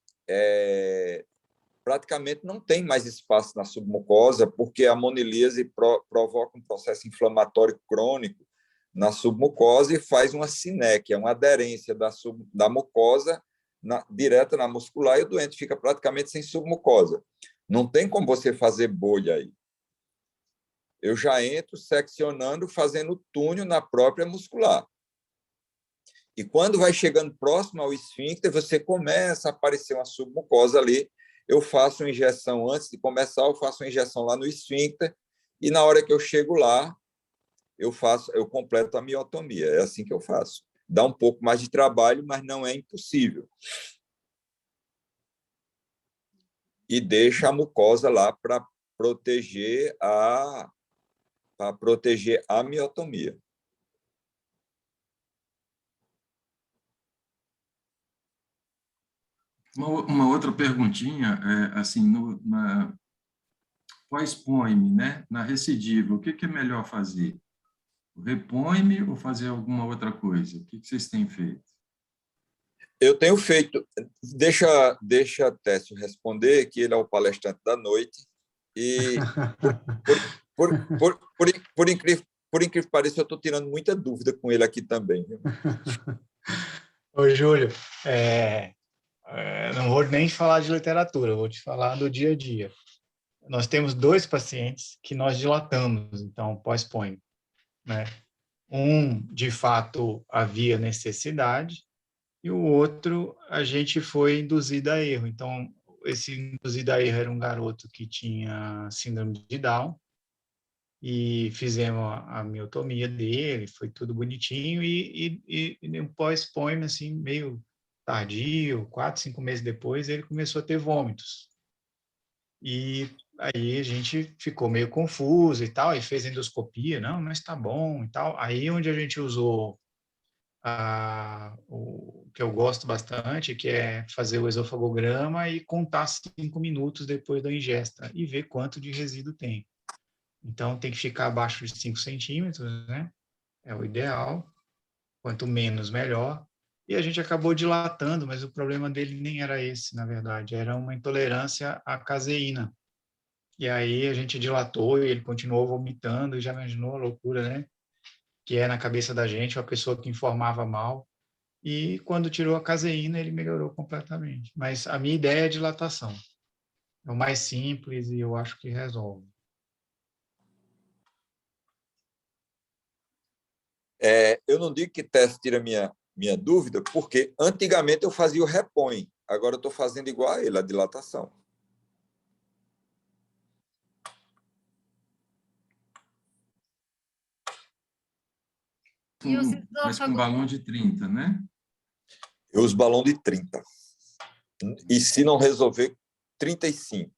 praticamente não tem mais espaço na submucosa, porque a monilíase provoca um processo inflamatório crônico na submucosa e faz uma sinéquia, uma aderência da mucosa direta na muscular, e o doente fica praticamente sem submucosa. Não tem como você fazer bolha aí. Eu já entro seccionando, fazendo túnel na própria muscular. E quando vai chegando próximo ao esfíncter, você começa a aparecer uma submucosa ali. Eu faço uma injeção antes de começar, eu faço uma injeção lá no esfíncter, e na hora que eu chego lá, eu completo a miotomia. É assim que eu faço. Dá um pouco mais de trabalho, mas não é impossível. E deixa a mucosa lá para proteger a miotomia. Uma outra perguntinha, assim, pós-POIME, né? Na recidiva, o que é melhor fazer? O repõe-me ou fazer alguma outra coisa? O que vocês têm feito? Eu tenho feito... Deixa Técio responder, que ele é o palestrante da noite, e por incrível que pareça, eu estou tirando muita dúvida com ele aqui também. Ô, Júlio, não vou nem falar de literatura, vou te falar do dia a dia. Nós temos 2 pacientes que nós dilatamos, então, pós-POIME, né? Um, de fato, havia necessidade, e o outro, a gente foi induzido a erro. Então, esse induzido a erro era um garoto que tinha síndrome de Down, e fizemos a miotomia dele, foi tudo bonitinho, e um pós-POIME, assim, meio tardio, 4, 5 meses depois, ele começou a ter vômitos. E aí a gente ficou meio confuso e tal, e fez endoscopia, não, mas tá bom e tal. Aí onde a gente usou o que eu gosto bastante, que é fazer o esofagograma e contar 5 minutos depois da ingesta e ver quanto de resíduo tem. Então, tem que ficar abaixo de 5 centímetros, né? É o ideal. Quanto menos, melhor. E a gente acabou dilatando, mas o problema dele nem era esse, na verdade. Era uma intolerância à caseína. E aí a gente dilatou e ele continuou vomitando, e já imaginou a loucura, né? Que é na cabeça da gente, uma pessoa que informava mal. E quando tirou a caseína, ele melhorou completamente. Mas a minha ideia é dilatação. É o mais simples e eu acho que resolve. Eu não digo que teste tira minha dúvida, porque antigamente eu fazia o repõe, agora eu estou fazendo igual a ele, a dilatação. E os Mas com balão de 30, né? Eu uso balão de 30. E se não resolver, 35.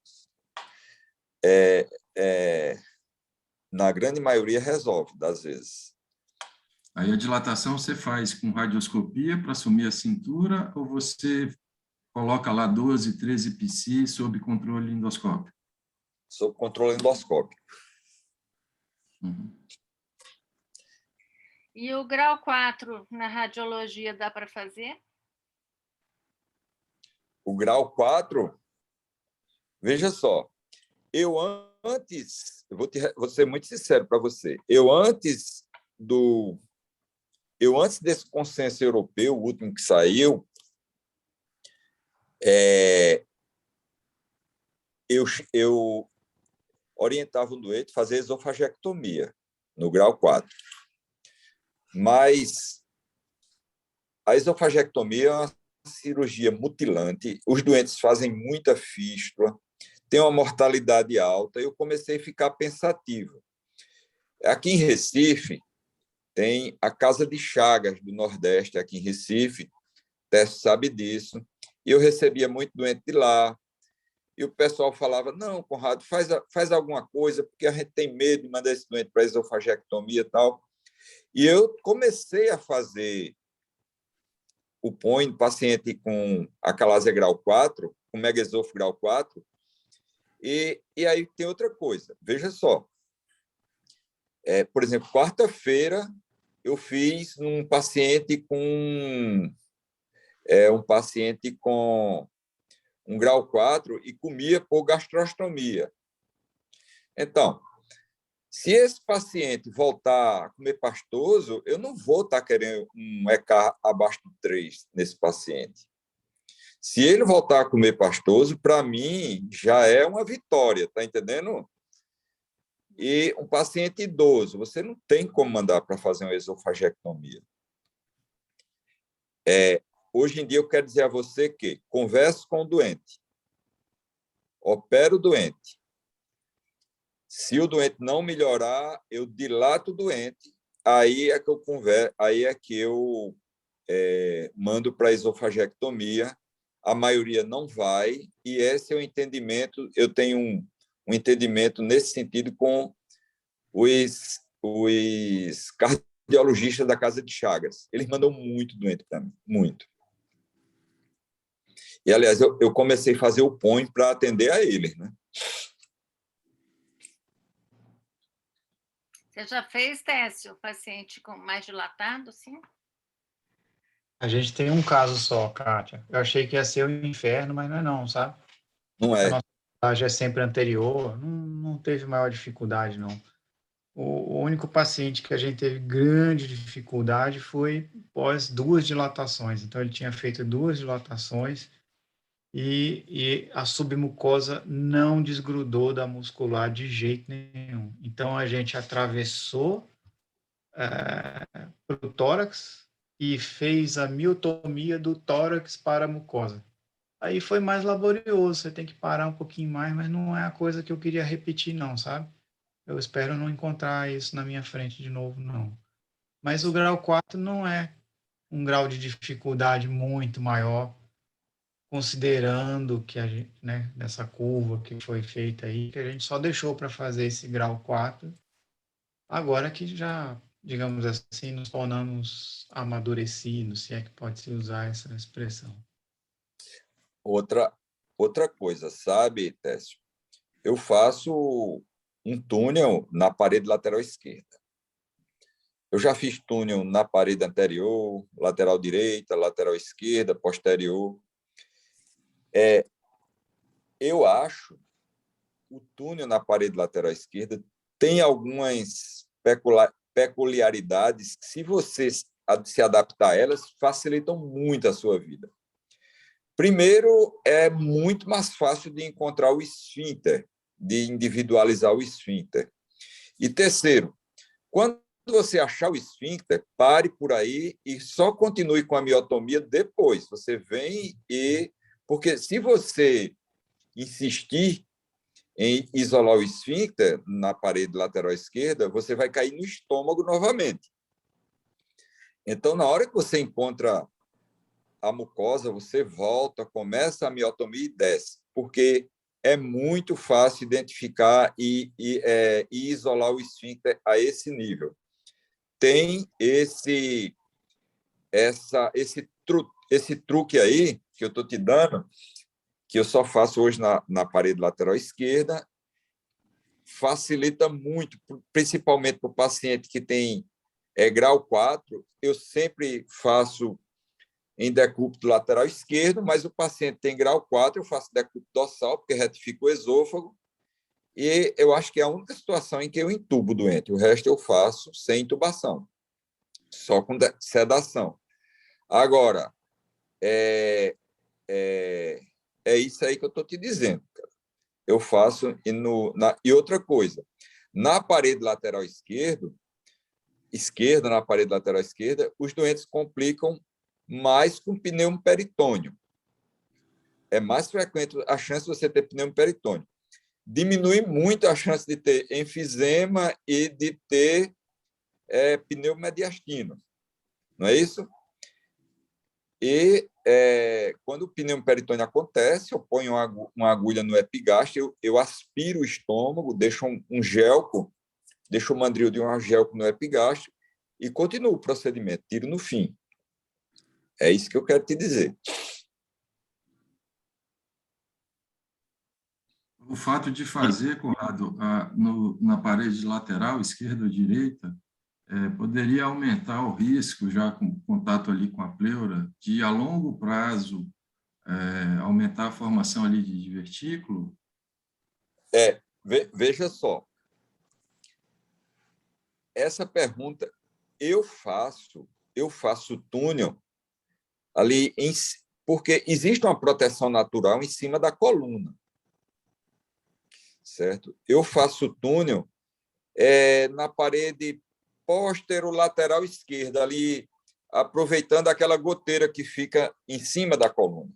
Na grande maioria resolve, das vezes. Aí a dilatação você faz com radioscopia para assumir a cintura ou você coloca lá 12, 13 psi sob controle endoscópico? Sob controle endoscópico. Uhum. E o grau 4 na radiologia dá para fazer? O grau 4, veja só, eu vou ser muito sincero para você, eu antes desse consenso europeu, o último que saiu, eu orientava o doente a fazer esofagectomia no grau 4. Mas a esofagectomia é uma cirurgia mutilante, os doentes fazem muita fístula, tem uma mortalidade alta, eu comecei a ficar pensativo. Aqui em Recife, tem a Casa de Chagas do Nordeste, aqui em Recife, Teste sabe disso, e eu recebia muito doente de lá, e o pessoal falava, não, Conrado, faz alguma coisa, porque a gente tem medo de mandar esse doente para esofagectomia e tal. E eu comecei a fazer o POI no paciente com acalásia grau 4, com megaesofo grau 4, e aí tem outra coisa, veja só, por exemplo, quarta-feira eu fiz um paciente com um grau 4 e comia por gastrostomia. Então, se esse paciente voltar a comer pastoso, eu não vou estar querendo um ECA abaixo de 3 nesse paciente. Se ele voltar a comer pastoso, para mim, já é uma vitória, tá entendendo? E um paciente idoso, você não tem como mandar para fazer uma esofagectomia. Hoje em dia, eu quero dizer a você que converse com o doente, opere o doente. Se o doente não melhorar, eu dilato o doente, aí é que eu mando para a esofagectomia. A maioria não vai, e esse é o entendimento. Eu tenho um entendimento nesse sentido com os cardiologistas da Casa de Chagas. Eles mandam muito doente para mim, muito. E, aliás, eu comecei a fazer o POI para atender a eles, né? Você já fez, Técio, paciente com mais dilatado, sim? A gente tem um caso só, Kátia. Eu achei que ia ser o inferno, mas não é não, sabe? Não é? A nossa idade é sempre anterior, não teve maior dificuldade, não. O único paciente que a gente teve grande dificuldade foi após 2 dilatações. Então, ele tinha feito 2 dilatações e a submucosa não desgrudou da muscular de jeito nenhum. Então, a gente atravessou para o tórax e fez a miotomia do tórax para a mucosa. Aí foi mais laborioso, você tem que parar um pouquinho mais, mas não é a coisa que eu queria repetir, não, sabe? Eu espero não encontrar isso na minha frente de novo, não. Mas o grau 4 não é um grau de dificuldade muito maior, considerando que a gente, né, nessa curva que foi feita aí, que a gente só deixou para fazer esse grau 4, agora que já, digamos assim, nos tornamos amadurecidos, se é que pode-se usar essa expressão. Outra coisa, sabe, Técio? Eu faço um túnel na parede lateral esquerda. Eu já fiz túnel na parede anterior, lateral direita, lateral esquerda, posterior. Eu acho o túnel na parede lateral esquerda tem algumas peculiaridades que, se você se adaptar a elas, facilitam muito a sua vida. Primeiro, é muito mais fácil de encontrar o esfíncter, de individualizar o esfíncter. E terceiro, quando você achar o esfíncter, pare por aí e só continue com a miotomia depois. Você vem e... Porque se você insistir em isolar o esfíncter na parede lateral esquerda, você vai cair no estômago novamente. Então, na hora que você encontra a mucosa, você volta, começa a miotomia e desce, porque é muito fácil identificar e isolar o esfíncter a esse nível. Tem esse truque aí que eu estou te dando, que eu só faço hoje na parede lateral esquerda, facilita muito, principalmente para o paciente que tem grau 4, eu sempre faço em decúbito lateral esquerdo, mas o paciente tem grau 4, eu faço decúbito dorsal, porque retifico o esôfago, e eu acho que é a única situação em que eu intubo o doente, o resto eu faço sem intubação, só com sedação. Agora, é isso aí que eu estou te dizendo, cara. Eu faço, e outra coisa, na parede lateral esquerda, na parede lateral esquerda, os doentes complicam mais com pneumoperitônio. É mais frequente a chance de você ter pneumoperitônio. Diminui muito a chance de ter enfisema e de ter pneumomediastino. Não é isso? E quando o pneumoperitônio acontece, eu ponho uma agulha no epigastro, eu aspiro o estômago, deixo um gelco, deixo o mandril de um gelco no epigastro e continuo o procedimento, tiro no fim. É isso que eu quero te dizer. O fato de fazer, Conrado, na parede lateral, esquerda ou direita, poderia aumentar o risco, já com contato ali com a pleura, de, a longo prazo, aumentar a formação ali de divertículo? Veja só. Essa pergunta eu faço túnel ali, porque existe uma proteção natural em cima da coluna, certo? Eu faço túnel na parede posterolateral esquerda, ali, aproveitando aquela goteira que fica em cima da coluna,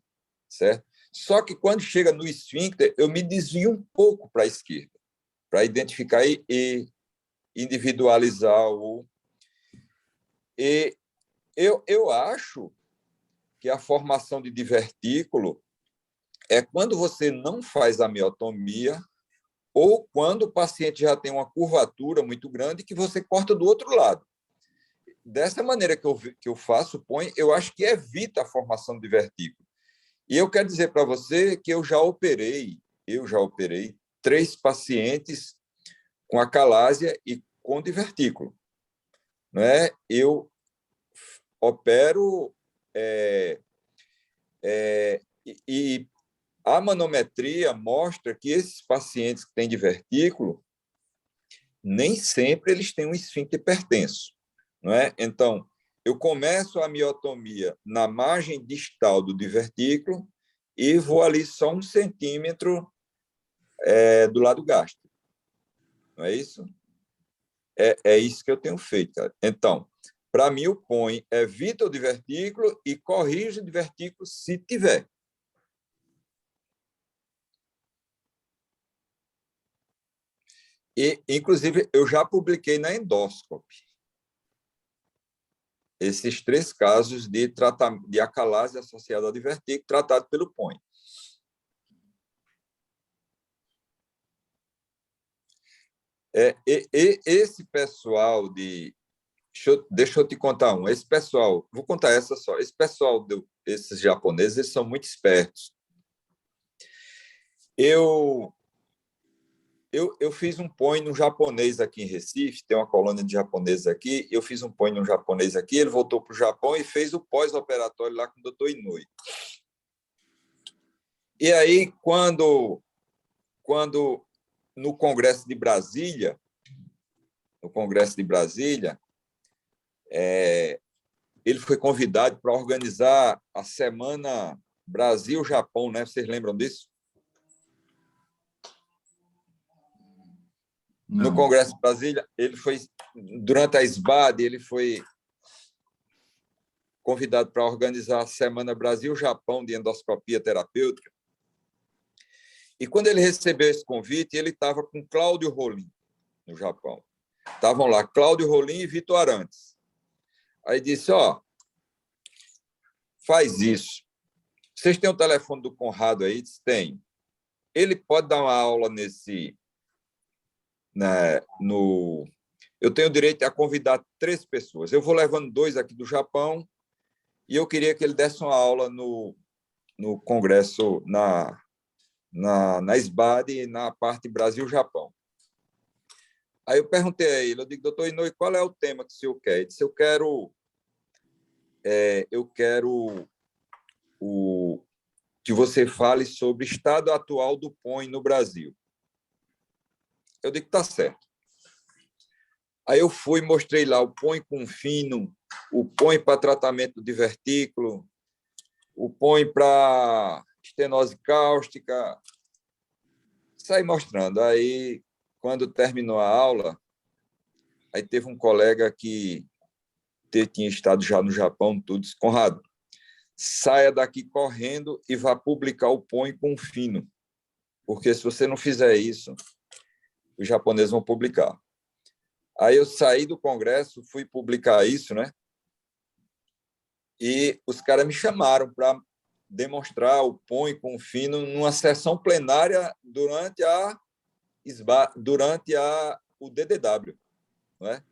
certo? Só que quando chega no esfíncter, eu me desvio um pouco para a esquerda, para identificar e individualizar o... E eu acho que a formação de divertículo é quando você não faz a miotomia ou quando o paciente já tem uma curvatura muito grande que você corta do outro lado. Dessa maneira que eu faço, eu acho que evita a formação de divertículo. E eu quero dizer para você que eu já operei 3 pacientes com acalásia e com divertículo. Né? Eu opero e a manometria mostra que esses pacientes que têm divertículo, nem sempre eles têm um esfíncter hipertenso. Não é? Então, eu começo a miotomia na margem distal do divertículo e vou ali só 1 centímetro do lado gástrico. Não é isso? É isso que eu tenho feito, cara. Então, para mim, o POEM evita o divertículo e corrige o divertículo se tiver. E, inclusive, eu já publiquei na Endoscopy esses 3 casos de acalásia associada ao divertículo tratado pelo POEM. Esse pessoal de... Deixa eu te contar um. Esse pessoal, vou contar essa só. Esse pessoal, esses japoneses, eles são muito espertos. Eu fiz um POEM no japonês aqui em Recife, tem uma colônia de japoneses aqui, eu fiz um POEM no japonês aqui, ele voltou para o Japão e fez o pós-operatório lá com o Dr. Inouye. E aí, quando no Congresso de Brasília, ele foi convidado para organizar a Semana Brasil-Japão, né? Vocês lembram disso? Não. No Congresso de Brasília, ele foi, durante a SBAD, ele foi convidado para organizar a Semana Brasil-Japão de Endoscopia Terapêutica. E quando ele recebeu esse convite, ele estava com Cláudio Rolim, no Japão. Estavam lá Cláudio Rolim e Vitor Arantes. Aí disse, faz isso. Vocês têm o telefone do Conrado aí? Disse, tem. Ele pode dar uma aula eu tenho direito a convidar 3 pessoas. Eu vou levando 2 aqui do Japão e eu queria que ele desse uma aula no congresso, na SBAD, na parte Brasil-Japão. Aí eu perguntei a ele, eu digo, doutor Inouye, qual é o tema que o senhor quer? Ele disse, eu quero que você fale sobre o estado atual do POI no Brasil. Eu digo, tá certo. Aí eu fui, mostrei lá o POI com fino, o POI para tratamento de vertículo, o POI para estenose cáustica, saí mostrando. Aí, quando terminou a aula, aí teve um colega que tinha estado já no Japão, tudo disse, Conrado, saia daqui correndo e vá publicar o POI com fino, porque se você não fizer isso, os japoneses vão publicar. Aí eu saí do congresso, fui publicar isso, né? E os caras me chamaram para demonstrar o POI com fino numa sessão plenária durante o DDW, né?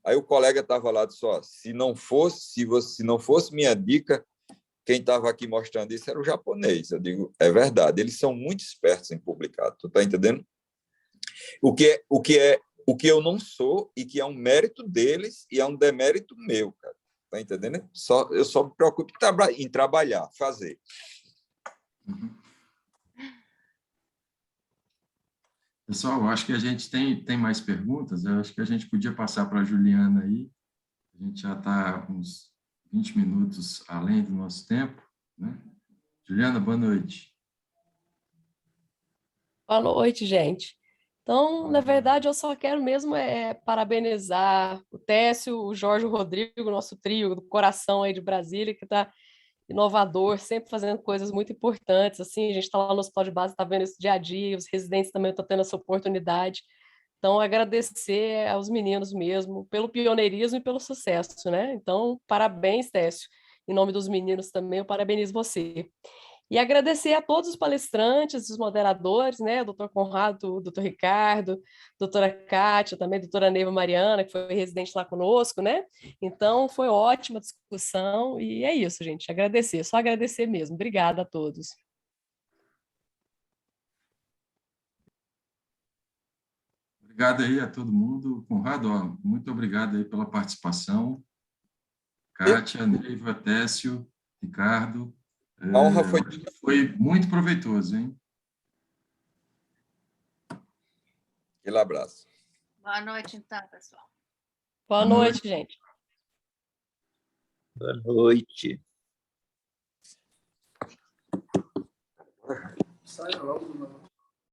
Aí o colega estava lá e disse, se não fosse minha dica, quem estava aqui mostrando isso era o japonês. Eu digo, é verdade, eles são muito espertos em publicar, tu está entendendo? O que eu não sou e que é um mérito deles e é um demérito meu, cara. Tá entendendo? Eu só me preocupo em trabalhar, fazer. Uhum. Pessoal, eu acho que a gente tem mais perguntas. Eu acho que a gente podia passar para a Juliana aí. A gente já está uns 20 minutos além do nosso tempo, né? Juliana, boa noite. Boa noite, gente. Então, na verdade, eu só quero mesmo parabenizar o Técio, o Jorge, o Rodrigo, nosso trio do coração aí de Brasília, que está inovador, sempre fazendo coisas muito importantes. Assim, a gente está lá no hospital de base, está vendo isso dia a dia, os residentes também estão tendo essa oportunidade. Então, agradecer aos meninos mesmo pelo pioneirismo e pelo sucesso, né? Então, parabéns, Técio. Em nome dos meninos também, eu parabenizo você. E agradecer a todos os palestrantes, os moderadores, né? O doutor Conrado, o doutor Ricardo, doutora Kátia, também a doutora Neiva Mariana, que foi residente lá conosco, né? Então, foi ótima discussão e é isso, gente. Agradecer, só agradecer mesmo. Obrigada a todos. Obrigado aí a todo mundo. Conrado, muito obrigado aí pela participação. Kátia, Neiva, Técio, Ricardo. A honra Foi muito proveitoso, hein? Aquele abraço. Boa noite, então, pessoal. Boa noite, gente. Boa noite. Sai logo,